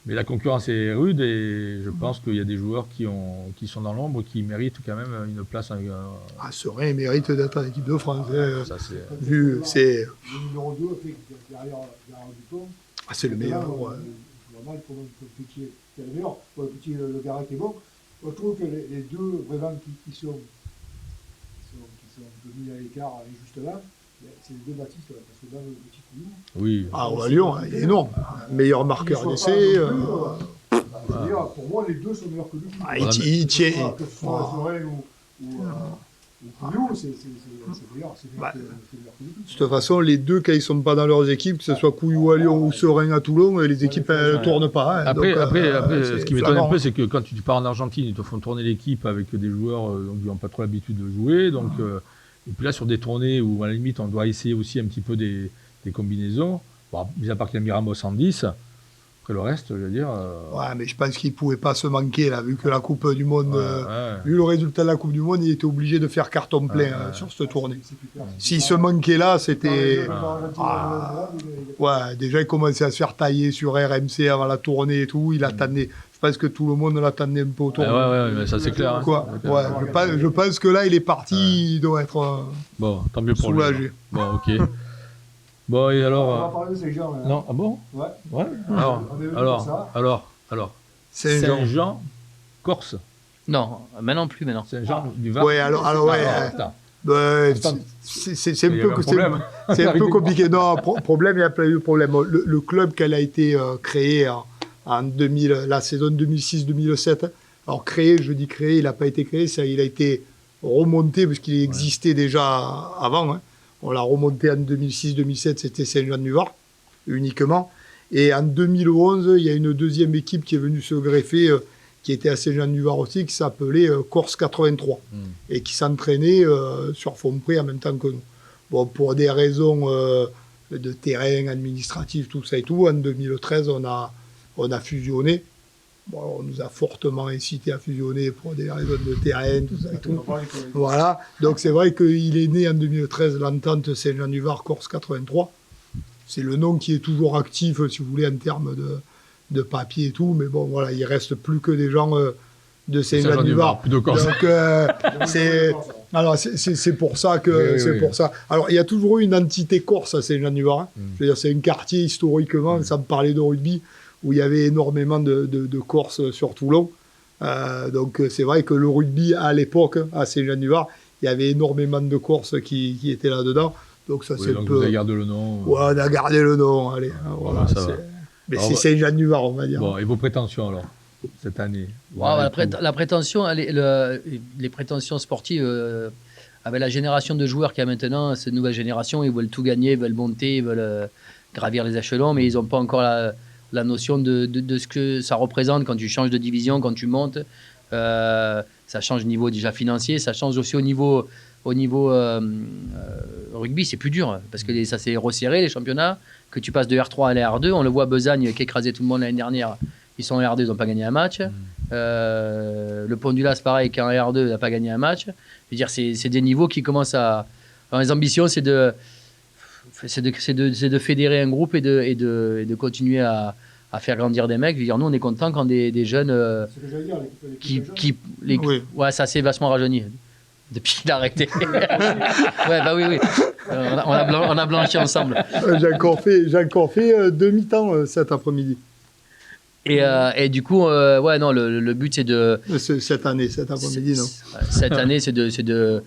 Mais la concurrence est rude et je pense qu'il y a des joueurs qui sont dans l'ombre, qui méritent quand même une place. Serein mérite d'être en équipe de France. Ça, Vu, c'est... Le numéro 2, derrière Dupont. C'est le meilleur. Je vois mal comment le petit est le meilleur. Le petit, le Garet est bon. Je trouve que les deux vraiment qui sont mis à l'écart juste là, c'est les deux Baptiste, parce que dans le petit Couillou. Oui. À Lyon, il est énorme. Meilleur marqueur d'essai. Pour moi, les deux sont meilleurs que lui. Il tient. Que ce soit Sorel ou Couillou, c'est meilleur que lui. De toute façon, les deux, quand ils ne sont pas dans leurs équipes, que ce soit Couillou à Lyon ou Serein à Toulon, les équipes ne tournent pas. Après, ce qui m'étonne un peu, c'est que quand tu pars en Argentine, ils te font tourner l'équipe avec des joueurs qui n'ont pas trop l'habitude de jouer. Donc, et puis là, sur des tournées où, à la limite, on doit essayer aussi un petit peu des combinaisons, bon, mis à part qu'il y a Miramos 110, après le reste, je veux dire... Ouais, mais je pense qu'il ne pouvait pas se manquer, là, vu que la Coupe du Monde... Vu le résultat de la Coupe du Monde, il était obligé de faire carton plein sur cette tournée. S'il se manquait là, c'était... Ouais, déjà, il commençait à se faire tailler sur RMC avant la tournée et tout. Il attendait... Je pense que tout le monde l'attendait un peu autour. Ouais, mais ça c'est clair. Hein. Quoi ouais, je pense que là, il est parti, il doit être bon, tant mieux pour soulagé. Lui. Bon, ok. Bon, et alors... On va parler de Saint-Jean. Non, ah bon? Ouais. Alors. Saint-Jean. Corse. Non, maintenant plus, maintenant. Saint-Jean du Var. Ouais, alors ouais. C'est un peu compliqué. Non, problème, il y a plein de problèmes. Le club qu'elle a été créé en 2000, la saison 2006-2007, alors créé, je dis créé, il n'a pas été créé, il a été remonté parce qu'il existait déjà avant. Hein. On l'a remonté en 2006-2007, c'était Saint-Jean-du-Var, uniquement. Et en 2011, il y a une deuxième équipe qui est venue se greffer, qui était à Saint-Jean-du-Var aussi, qui s'appelait Corse 83, et qui s'entraînait sur Fompré en même temps que nous. Bon, pour des raisons de terrain, administratif, tout ça et tout, en 2013, on a fusionné. Bon, on nous a fortement incité à fusionner pour des raisons de terrain, tout ça et tout. Voilà. Donc c'est vrai qu'il est né en 2013, l'entente Saint-Jean-du-Var, Corse 83. C'est le nom qui est toujours actif, si vous voulez, en termes de papier et tout. Mais bon, voilà, il reste plus que des gens de Saint-Jean-du-Var. Plus de Corse. Donc c'est pour ça que pour ça. Alors il y a toujours eu une entité corse à Saint-Jean-du-Var. Hein. Je veux dire, c'est un quartier historiquement, sans parler de rugby, où il y avait énormément de Corses sur Toulon. Donc c'est vrai que le rugby, à l'époque, à Saint-Jean-du-Var, il y avait énormément de Corses qui étaient là-dedans. Donc ça, c'est un peu... Vous avez gardé le nom. Ouais, on a gardé le nom, allez. Voilà, mais c'est Saint-Jean-du-Var, on va dire. Bon, et vos prétentions, alors, cette année? La prétention, les prétentions sportives, avec la génération de joueurs qu'il y a maintenant, cette nouvelle génération, ils veulent tout gagner, ils veulent monter, ils veulent gravir les échelons, mais ils n'ont pas encore la notion de ce que ça représente quand tu changes de division, quand tu montes. Ça change au niveau déjà financier, ça change aussi au niveau rugby, c'est plus dur parce que ça s'est resserré les championnats, que tu passes de R3 à la R2. On le voit, Besagne qui écrasait tout le monde l'année dernière, ils sont en R2, ils n'ont pas gagné un match. Le Pondulas, pareil, qui est en R2, il n'a pas gagné un match. Je veux dire, c'est des niveaux qui commencent à... Alors, les ambitions, c'est de fédérer un groupe et de continuer à faire grandir des mecs. Je veux dire, nous, on est content quand des jeunes c'est ce que j'allais dire, l'équipe Oui. Ouais, ça s'est vachement rajeuni depuis qu'il a arrêté. Oui. On a blanchi ensemble. J'ai encore fait demi-temps cet après-midi. Et du coup, le but, c'est de... Cette après-midi, non. Cette année, c'est de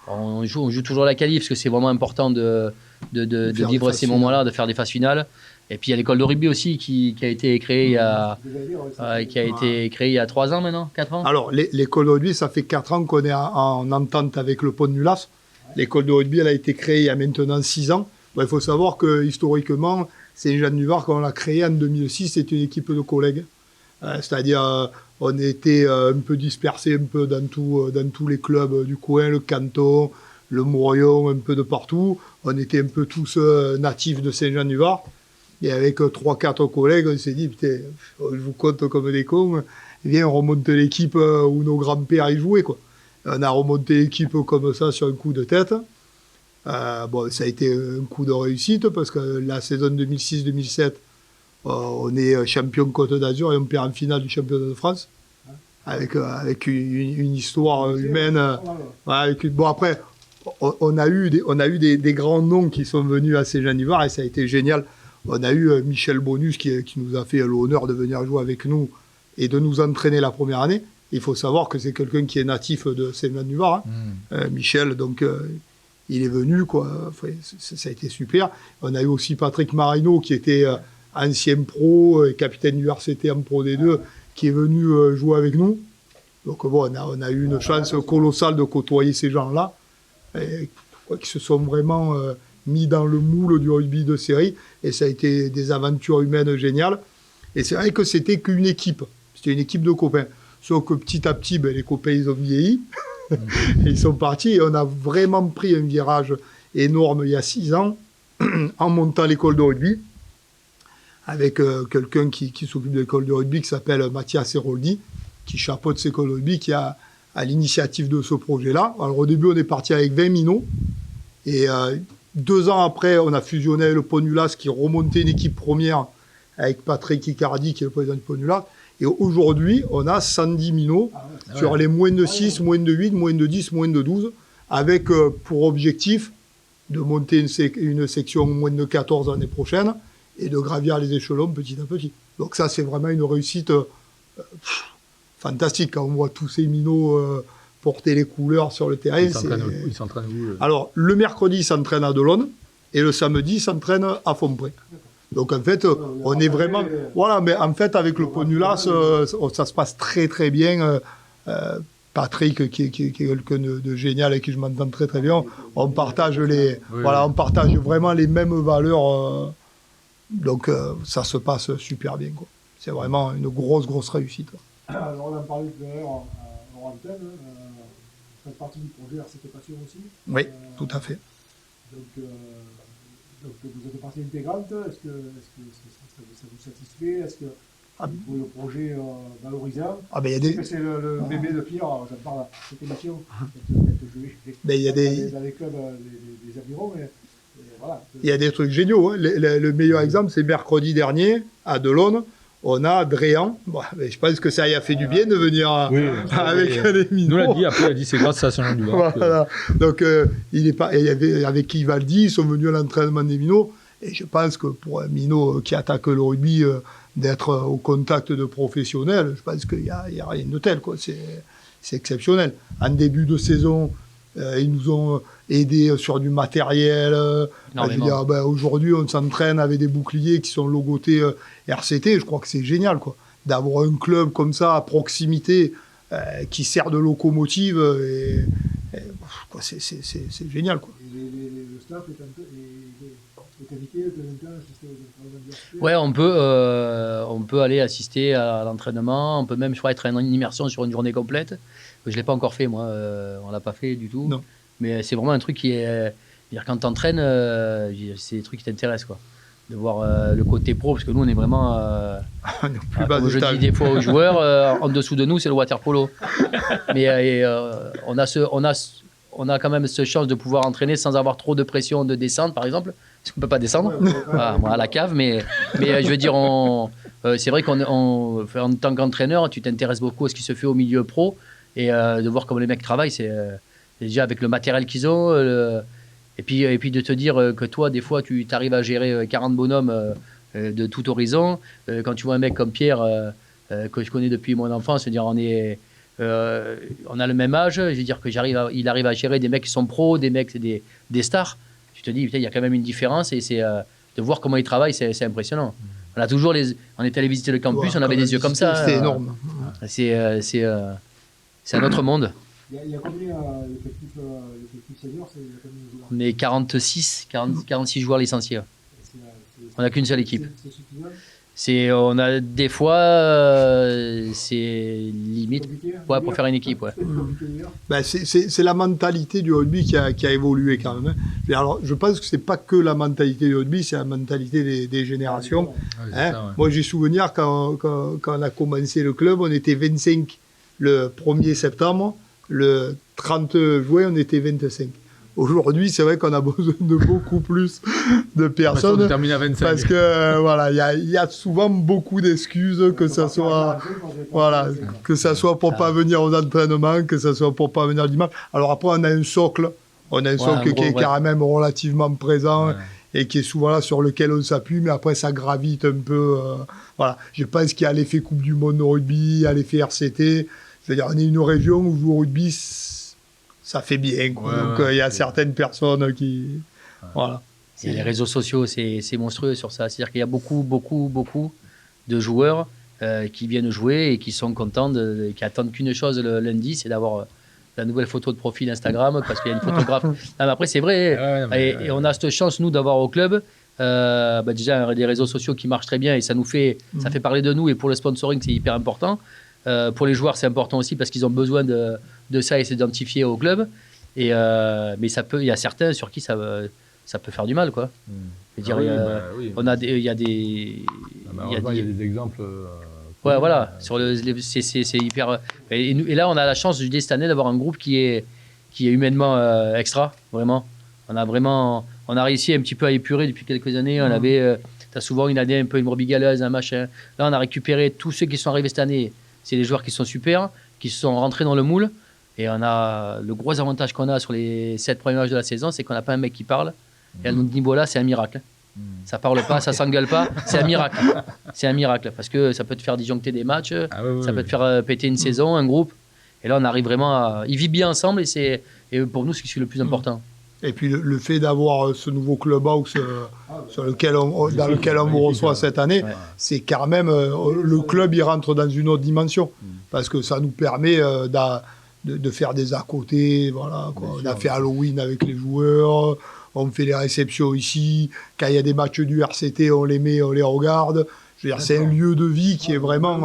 on joue toujours la qualif, parce que c'est vraiment important de vivre ces moments-là, de faire des phases finales. Et puis il y a l'école de rugby aussi qui a été créée il y a 3 ans maintenant, 4 ans. Alors l'école de rugby, ça fait 4 ans qu'on est en entente avec le Pont-de-Nulas. L'école de rugby, elle a été créée il y a maintenant 6 ans. Il faut savoir que historiquement, Saint-Jean-du-Var, quand on l'a créé en 2006, c'était une équipe de collègues. C'est-à-dire, on était un peu dispersés un peu dans tous les clubs du coin, le Canton, le Mourion, un peu de partout. On était un peu tous natifs de Saint-Jean-du-Var. Et avec 3-4 collègues, on s'est dit, putain, je vous compte comme des cons, viens, on remonte l'équipe où nos grands-pères y jouaient, quoi. On a remonté l'équipe comme ça sur un coup de tête. Ça a été un coup de réussite parce que la saison 2006-2007, on est champion Côte d'Azur et on perd en finale du championnat de France. Avec une histoire humaine. Bon, après, on a eu des grands noms qui sont venus à Saint-Jean-d'Ivoire et ça a été génial. On a eu Michel Bonus qui nous a fait l'honneur de venir jouer avec nous et de nous entraîner la première année. Il faut savoir que c'est quelqu'un qui est natif de Saint-Jean-d'Ivoire. Michel, donc il est venu, quoi. Enfin, ça a été super. On a eu aussi Patrick Marino qui était ancien pro et capitaine du RCT en Pro D2 qui est venu jouer avec nous. Donc bon, on a eu une chance colossale de côtoyer ces gens-là, qui se sont vraiment mis dans le moule du rugby de série, et ça a été des aventures humaines géniales. Et c'est vrai que c'était qu'une équipe, c'était une équipe de copains. Sauf que petit à petit, les copains, ils ont vieilli, et ils sont partis, et on a vraiment pris un virage énorme il y a 6 ans, en montant l'école de rugby, avec quelqu'un qui s'occupe de l'école de rugby qui s'appelle Mathias Héroldi, qui chapeaute cette école de rugby, qui a à l'initiative de ce projet-là. Alors au début, on est parti avec 20 minots, et 2 ans après, on a fusionné avec le Ponulas, qui remontait une équipe première avec Patrick Icardi, qui est le président du Ponulas. Et aujourd'hui, on a 110 minots sur les moins de 6, moins de 8, moins de 10, moins de 12, avec pour objectif de monter une section moins de 14 l'année prochaine, et de gravir les échelons petit à petit. Donc ça, c'est vraiment une réussite fantastique quand on voit tous ces minots porter les couleurs sur le terrain. Ils s'entraînent où Alors, le mercredi, ils s'entraînent à Delaune, et le samedi, ils s'entraînent à Fontpré. Donc en fait, on est vraiment... Voilà, mais en fait, avec le Ponulas, ça se passe très très bien. Patrick, qui est quelqu'un de génial et qui je m'entends très très bien, on partage on partage vraiment les mêmes valeurs. Donc ça se passe super bien, quoi. C'est vraiment une grosse réussite. Alors on en parlait tout à l'heure en antenne, vous faites partie du projet RCT Passion aussi. Oui, tout à fait. Donc vous êtes partie intégrante, est-ce que ça vous satisfait? Est-ce que vous trouvez le projet valorisant? C'est le bébé de Pierre, j'en parle à cette émission, il y a dans les clubs des avirons, mais voilà. Il y a des trucs géniaux, hein. Le meilleur exemple, c'est mercredi dernier, à Delaune, on a Dréan. Bon, je pense que ça y a fait du bien de venir avec les minots. Nous l'a dit, après il a dit c'est grâce à Saint-Jean-du-Bar. Voilà. Donc il y avait avec Ivaldi, ils sont venus à l'entraînement des minots. Et je pense que pour un minot qui attaque le rugby, d'être au contact de professionnels, je pense qu'il y a rien de tel, quoi. C'est exceptionnel. En début de saison, ils nous ont aidés sur du matériel. Je veux dire, aujourd'hui, on s'entraîne avec des boucliers qui sont logotés RCT. Je crois que c'est génial, quoi, d'avoir un club comme ça à proximité qui sert de locomotive. C'est génial, quoi. Le staff est invité. Ouais, on peut aller assister à l'entraînement. On peut même, je crois, être en immersion sur une journée complète. Je ne l'ai pas encore fait, moi. On ne l'a pas fait du tout. Non. Mais c'est vraiment un truc qui est... quand tu entraînes, c'est des trucs qui t'intéressent, quoi. De voir le côté pro, parce que nous, on est vraiment... comme je dis des fois aux joueurs, en dessous de nous, c'est le water polo. Mais on a quand même cette chance de pouvoir entraîner sans avoir trop de pression de descente, par exemple. Parce qu'on ne peut pas descendre, à la cave. Mais je veux dire, c'est vrai qu'en tant qu'entraîneur, tu t'intéresses beaucoup à ce qui se fait au milieu pro. Et de voir comment les mecs travaillent, c'est déjà avec le matériel qu'ils ont. Et puis de te dire que toi, des fois, tu arrives à gérer 40 bonhommes de tout horizon. Quand tu vois un mec comme Pierre, que je connais depuis mon enfance, dire on a le même âge, je veux dire il arrive à gérer des mecs qui sont pros, des mecs, des stars. Tu te dis, putain, il y a quand même une différence, et c'est de voir comment ils travaillent, c'est impressionnant. On a toujours on est allé visiter le campus, on avait des yeux comme ça. C'était énorme. C'est un autre monde. Il y a combien l'effectif senior? On est 46 joueurs licenciés. On n'a qu'une seule équipe. C'est suffisant? On a des fois, c'est limite pour faire une équipe. Ouais. C'est la mentalité du rugby qui a évolué quand même. Alors, je pense que c'est pas que la mentalité du rugby, c'est la mentalité des générations. Moi, j'ai souvenir quand on a commencé le club, on était 25 le 1er septembre. Le 30 juin, on était 25. Aujourd'hui, c'est vrai qu'on a besoin de beaucoup plus de personnes. On termine à 25. Parce que voilà, il y a souvent beaucoup d'excuses, que ça soit pour pas venir aux entraînements, que ça soit pour pas venir le dimanche. Alors après, on a un socle qui est quand même relativement présent et qui est souvent là sur lequel on s'appuie, mais après ça gravite un peu. Voilà, je pense qu'il y a l'effet Coupe du Monde de rugby, il y a l'effet RCT. C'est-à-dire, on est une région où jouer au rugby, ça fait bien. Quoi. Donc, il y a certaines personnes qui... Voilà. Et les réseaux sociaux, c'est monstrueux sur ça. C'est-à-dire qu'il y a beaucoup de joueurs qui viennent jouer et qui sont contents, qui attendent qu'une chose le lundi, c'est d'avoir la nouvelle photo de profil Instagram, parce qu'il y a une photographe. Non, mais après, c'est vrai. Et on a cette chance, nous, d'avoir au club déjà des réseaux sociaux qui marchent très bien et ça fait parler de nous. Et pour le sponsoring, c'est hyper important. Pour les joueurs, c'est important aussi parce qu'ils ont besoin de ça et s'identifier au club. Mais il y a certains sur qui ça peut faire du mal, quoi. Je veux dire, il y a des exemples. Ouais, voilà. C'est hyper. Et là, on a la chance dès cette année d'avoir un groupe qui est humainement extra, vraiment. On a réussi un petit peu à épurer depuis quelques années. On avait, t'as souvent une année un peu une brebis galeuse, un machin. Là, on a récupéré tous ceux qui sont arrivés cette année. C'est des joueurs qui sont super, qui sont rentrés dans le moule. Et on a le gros avantage qu'on a sur les 7 premiers matchs de la saison, c'est qu'on n'a pas un mec qui parle. Et à notre niveau-là, c'est un miracle. Ça parle pas, ça s'engueule pas, c'est un miracle. C'est un miracle parce que ça peut te faire disjoncter des matchs, ça peut te faire péter une saison, un groupe. Et là, on arrive vraiment à. Ils vivent bien ensemble et pour nous, c'est ce qui est le plus important. Et puis le fait d'avoir ce nouveau clubhouse dans lequel on vous reçoit cette année, c'est quand même le club il rentre dans une autre dimension parce que ça nous permet de faire des à côté. Voilà, quoi. On a fait Halloween avec les joueurs, on fait les réceptions ici. Quand il y a des matchs du RCT, on les met, on les regarde. Je veux dire, c'est un lieu de vie qui est vraiment,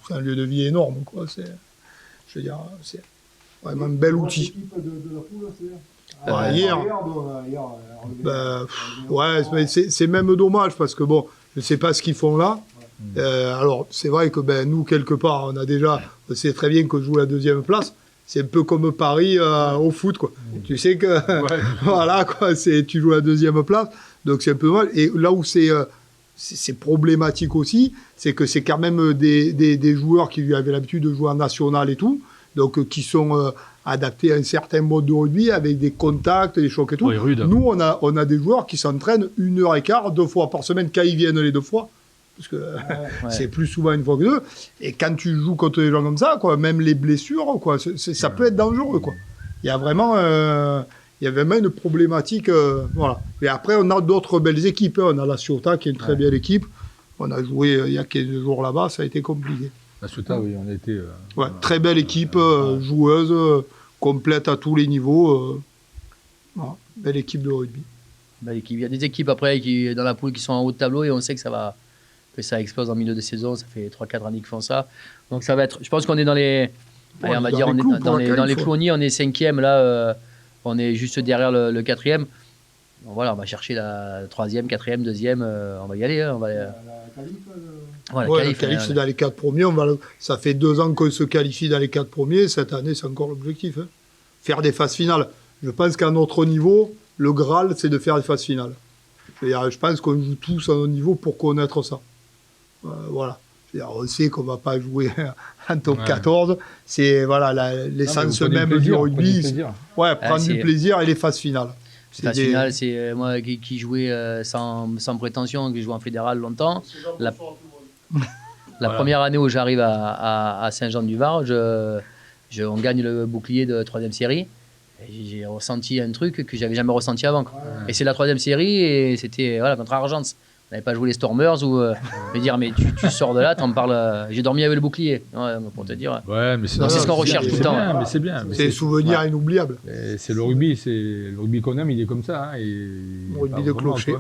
c'est un lieu de vie énorme, quoi. Je veux dire, c'est vraiment un bel outil. Hier, c'est même dommage parce que bon, je sais pas ce qu'ils font là. Alors c'est vrai que nous quelque part on sait très bien que je joue la 2e place. C'est un peu comme Paris au foot, quoi. Tu sais que voilà, quoi, tu joues la 2e place, donc c'est un peu dommage. Et là où c'est problématique aussi, c'est que c'est quand même des joueurs qui avaient l'habitude de jouer en national et tout, donc qui sont adaptés à un certain mode de rugby avec des contacts, des chocs et tout. Oui, nous, on a des joueurs qui s'entraînent 1h15, 2 fois par semaine quand ils viennent les 2 fois. Parce que c'est plus souvent une fois que 2. Et quand tu joues contre des gens comme ça, quoi, même les blessures, quoi, ça peut être dangereux, quoi. Il y a vraiment une problématique. Voilà. Et après, on a d'autres belles équipes. On a la Ciotat qui est une très belle équipe. On a joué il y a 15 jours là-bas, ça a été compliqué. La Ciotat, oui, on a été. Très belle équipe, joueuse, complète à tous les niveaux. Voilà. Belle équipe de rugby. Belle équipe. Il y a des équipes après dans la poule qui sont en haut de tableau et on sait que ça explose en milieu de saison. Ça fait 3-4 années qu'ils font ça. Donc ça va être. Je pense qu'on est dans les. On va dire, dans les clouniers, on est 5e. Là, on est juste derrière le 4e. Bon, voilà, on va chercher la 3e, 4e, 2e. On va y aller. On va. Le qualif, c'est dans les 4 premiers. Ça fait 2 ans qu'on se qualifie dans les 4 premiers. Cette année, c'est encore l'objectif. Hein. Faire des phases finales. Je pense qu'à notre niveau, le Graal, c'est de faire des phases finales. Je pense qu'on joue tous à notre niveau pour connaître ça. Voilà. On sait qu'on ne va pas jouer en top 14. C'est l'essence même du rugby. Prendre du plaisir et les phases finales. La finale, c'est moi qui jouais sans prétention, qui jouais en fédéral longtemps. La première année où j'arrive à Saint-Jean-du-Var, on gagne le bouclier de 3e série. Et j'ai ressenti un truc que j'avais jamais ressenti avant. Et c'est la 3e série et c'était contre Argence. On n'avait pas joué les Stormers ou me dire mais tu sors de là, t'en parles. J'ai dormi avec le bouclier. Pour te dire. Ouais, mais c'est ce qu'on recherche tout le temps. Mais c'est bien. C'est des souvenirs inoubliables. C'est le rugby qu'on aime, il est comme ça. Le rugby de clocher.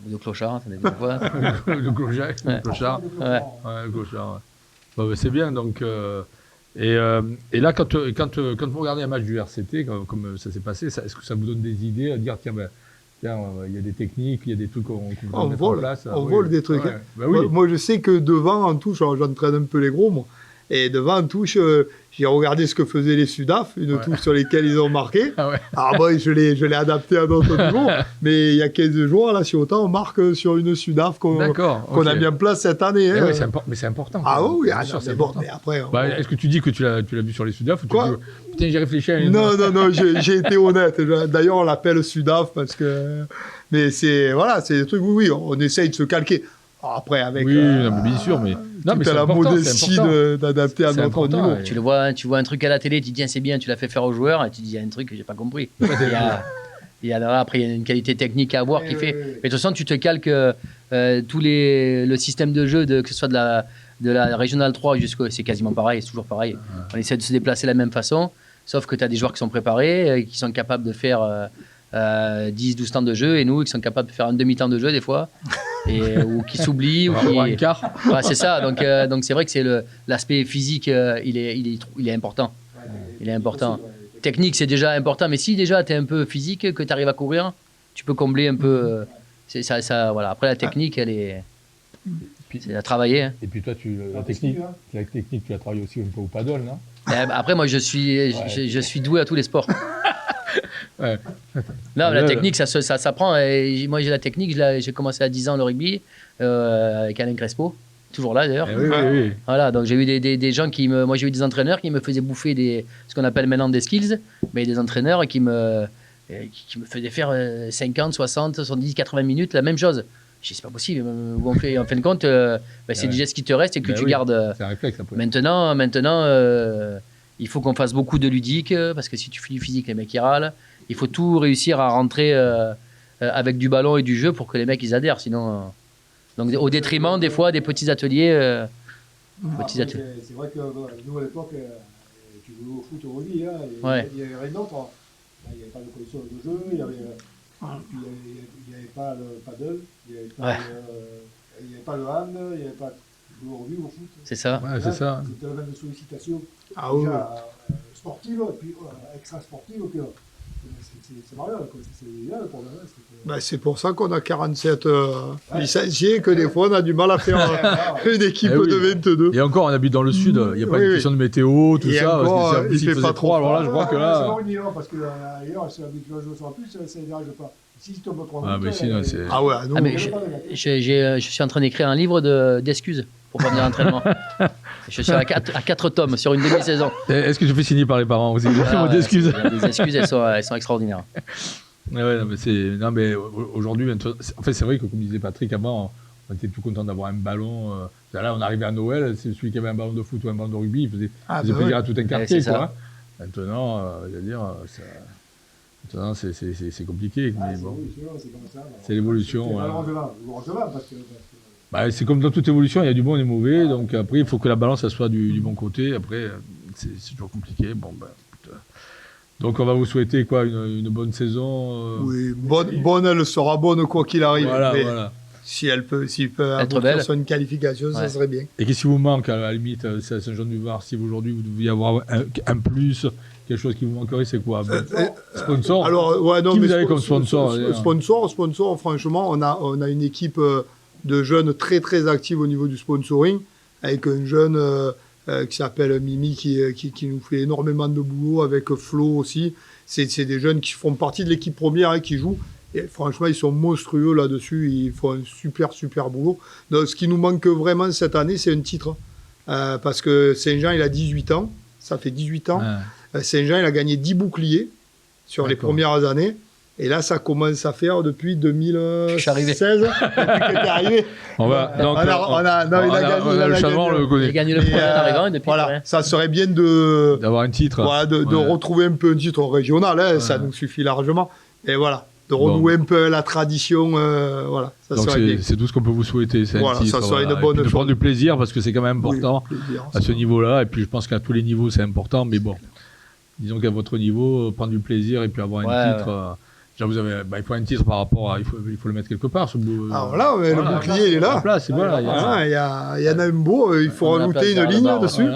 De clochard, ça dépend quoi. Le clochard. Le clochard. C'est bien donc. Et là, quand vous regardez un match du RCT, comme ça s'est passé, est-ce que ça vous donne des idées à dire tiens, il y a des techniques, il y a des trucs qu'on peut mettre en place. On vole des trucs. Moi, je sais que devant, en touche, j'entraîne un peu les gros, moi. Et devant, en touche, j'ai regardé ce que faisaient les Sudaf, une touche sur lesquelles ils ont marqué. Ah ouais. Alors moi, je l'ai adapté à d'autres niveaux. Mais il y a 15 jours, là, si autant, on marque sur une Sudaf qu'on a mis en place cette année. Hein. Ouais, mais c'est important. Ah oui, bien sûr, c'est bon, important. mais après... Est-ce que tu dis que tu l'as vu sur les Sudaf ou Quoi tu dis, putain, j'ai réfléchi à une... Non, j'ai été honnête. D'ailleurs, on l'appelle Sudaf parce que... Mais c'est des trucs, oui, on essaye de se calquer. Après, avec oui, mais bien sûr, mais c'est la modestie d'adapter à notre niveau. Ouais. Tu vois un truc à la télé, tu dis tiens c'est bien, tu l'as fait faire aux joueurs, et tu dis il y a un truc que j'ai pas compris. Après il y a une qualité technique à avoir qui fait. Mais de toute façon tu te calques le système de jeu que ce soit de la Régionale 3 jusqu'au, c'est quasiment pareil, c'est toujours pareil. On essaie de se déplacer de la même façon, sauf que tu as des joueurs qui sont préparés, qui sont capables de faire 10-12 temps de jeu, et nous qui sont capables de faire un demi-temps de jeu des fois. Ou qui s'oublie ou un quart. C'est ça, donc c'est vrai que c'est l'aspect physique, il est important. Il est important. Technique c'est déjà important, mais si déjà tu es un peu physique, que tu arrives à courir, tu peux combler un peu ça, voilà. Après la technique c'est à travailler, hein. Et puis toi la technique tu l'as travaillé aussi un peu au paddle, non? Après moi je suis doué à tous les sports. Ouais. Non, la technique, ça s'apprend. Moi, j'ai la technique. J'ai commencé à 10 ans le rugby avec Alain Crespo, toujours là d'ailleurs. Oui. Voilà, donc j'ai eu des gens moi, j'ai eu des entraîneurs qui me faisaient bouffer ce qu'on appelle maintenant des skills, mais des entraîneurs qui me faisaient faire 50, 60, 70, 80 minutes, la même chose. Je dis, c'est pas possible. En fin de compte, c'est déjà ce qui te reste et que tu gardes. C'est un réflexe après. Maintenant, il faut qu'on fasse beaucoup de ludique, parce que si tu fais du physique, les mecs ils râlent. Il faut tout réussir à rentrer avec du ballon et du jeu pour que les mecs ils adhèrent. Sinon, donc au détriment des fois des petits ateliers. C'est vrai que nous à l'époque, tu jouais au foot au rugby, hein, il n'y avait rien d'autre. Il n'y avait pas de console de jeu, il n'y avait pas le paddle, il n'y avait pas le hand, il n'y avait pas le rugby au foot. C'est ça. Ouais, c'est ça. C'était même de sollicitation sportive et puis extra-sportive. C'est marial, c'est idéal pour le c'est pour ça qu'on a 47 licenciés, que des fois on a du mal à faire une équipe de 22. Et encore, on habite dans le sud, il n'y a pas une question de météo, tout ça. Encore, il fait pas trop. Alors là, je crois que là. C'est bon, on y va, parce qu'ailleurs, si l'habitude à jouer sur la plus, ça ne dérange pas. Si tu tombes 3 minutes. Mais sinon, c'est. Ah ouais, non. Je suis en train d'écrire un livre d'excuses pour pas venir à l'entraînement. Je suis à 4 tomes sur une demi-saison. Est-ce que je fais signer par les parents aussi? D'excuses. Les excuses, elles sont extraordinaires. Mais aujourd'hui, en fait, c'est vrai que comme disait Patrick avant, on était tout content d'avoir un ballon. Là, on arrivait à Noël, c'est celui qui avait un ballon de foot ou un ballon de rugby, il faisait plaisir à tout un quartier. Quoi. Maintenant, je veux dire, maintenant c'est compliqué. Mais bon, c'est l'évolution. C'est comme dans toute évolution, il y a du bon et du mauvais. Donc après, il faut que la balance ça soit du bon côté. Après, c'est toujours compliqué. Donc on va vous souhaiter quoi, une bonne saison. Oui, bonne, elle sera bonne quoi qu'il arrive. Voilà. S'il peut aboutir sur une qualification, ça serait bien. Et qu'est-ce qui vous manque à la limite, c'est à Saint-Jean-du-Var, si aujourd'hui vous deviez avoir un plus, quelque chose qui vous manquerait, c'est quoi? Sponsor. Alors, qui vous avez comme sponsor? Sponsor, franchement, on a une équipe de jeunes très très active au niveau du sponsoring, avec un jeune qui s'appelle Mimi qui nous fait énormément de boulot, avec Flo aussi. C'est des jeunes qui font partie de l'équipe première et qui jouent. Et franchement, ils sont monstrueux là-dessus. Ils font un super boulot. Donc, ce qui nous manque vraiment cette année, c'est un titre. Parce que Saint-Jean, il a 18 ans. Ça fait 18 ans. Saint-Jean, il a gagné 10 boucliers sur les premières années. Et là, ça commence à faire depuis 2016. On a le changement, le connaît. Il a gagné le premier arrivant et depuis. Voilà, ça serait bien d'avoir un titre. Voilà, de retrouver un peu un titre régional. Ça nous suffit largement. Et voilà. De renouer un peu la tradition, voilà. Ça donc serait bien. C'est tout ce qu'on peut vous souhaiter. C'est un titre, ça serait une bonne chose. De prendre du plaisir parce que c'est quand même important à ce niveau-là. Et puis je pense qu'à tous les niveaux c'est important. Mais bon, disons qu'à votre niveau, prendre du plaisir et puis avoir un titre. Vous avez, il faut un titre par rapport à. Il faut le mettre quelque part. Le bouclier il est là. La place, il y en a un beau. Il faut rajouter une ligne dessus.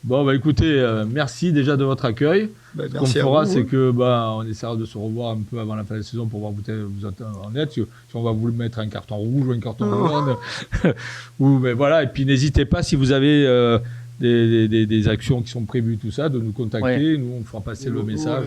Bon, bah écoutez, merci déjà de votre accueil. Ben, Ce qu'on merci à fera, vous, c'est hein. que on essaiera de se revoir un peu avant la fin de la saison pour voir où vous en êtes. Si on va vous mettre un carton rouge ou un carton jaune. Mais voilà, et puis n'hésitez pas si vous avez des actions qui sont prévues, tout ça, de nous contacter. Nous, on fera passer le message.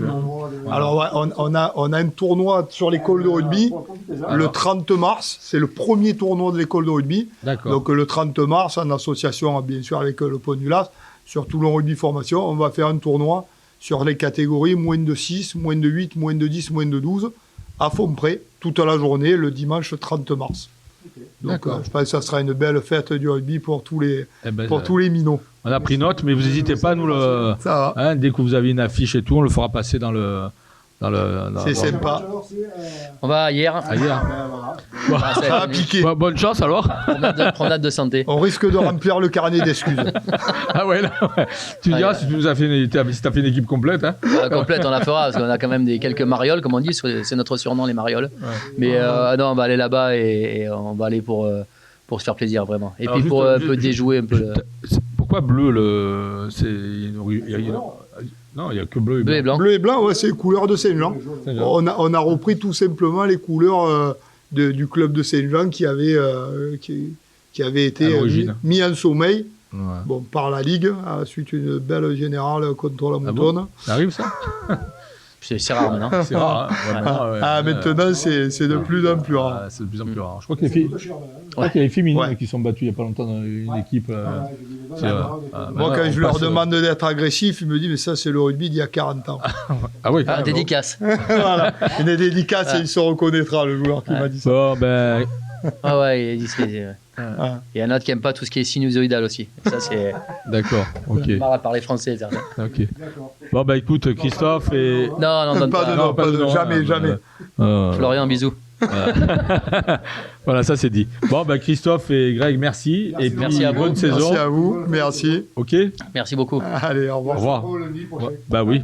Alors, ouais, on a un tournoi sur l'école de rugby. Le 30 mars, c'est le premier tournoi de l'école de rugby. D'accord. Donc le 30 mars, en association bien sûr avec le Pont du Las, sur Toulon Rugby Formation, on va faire un tournoi sur les catégories moins de 6, moins de 8, moins de 10, moins de 12, à fond près, toute la journée, le dimanche 30 mars. Donc je pense que ça sera une belle fête du rugby pour tous les, tous les minots. On a pris note, mais vous n'hésitez pas à nous le... Ça va. Hein, dès que vous avez une affiche et tout, on le fera passer dans le... C'est sympa. On va hier. Ailleurs. Ça va piquer. Bonne chance alors. Promenade de santé. On risque de remplir le carnet d'excuses. Ah ouais, là, ouais. Tu diras si tu nous as fait si t'as fait une équipe complète. Hein. Complète, on la fera, parce qu'on a quand même quelques marioles, comme on dit, c'est notre surnom, les marioles. Ouais. Mais non, on va aller là-bas et on va aller pour se faire plaisir, vraiment. Et alors, puis pour un peu déjouer un peu. Pourquoi bleu Non, il n'y a que bleu et blanc. Bleu et blanc, ouais, c'est les couleurs de Saint-Jean. On a repris tout simplement les couleurs du club de Saint-Jean qui avait été mis en sommeil par la Ligue, suite à une belle générale contre la Moutonne. Bon, ça arrive ça? C'est rare maintenant. C'est rare. Hein, maintenant, c'est de plus en plus rare. C'est de plus en plus rare. Je crois qu'il y a les féminines qui sont battues il n'y a pas longtemps dans une équipe. Moi, quand je leur demande d'être agressif, ils me disent mais ça, c'est le rugby d'il y a 40 ans. Ah oui, dédicace. Voilà. Une dédicace et il se reconnaîtra, le joueur qui m'a dit ça. Bon, ben. Ah ouais, il y en a qui n'aiment pas tout ce qui est sinusoïdal aussi. Ça, c'est. D'accord, ok. Marre à parler français, ça. Ok. Bon, bah écoute, Christophe et. Non, donne pas. Jamais. Florian, bisous. Voilà, ça c'est dit. Bon, bah Christophe et Greg, merci. Et puis, merci à vous. Bonne saison. Merci à vous, merci. Ok. Merci beaucoup. Allez, au revoir. Au revoir. Bah oui.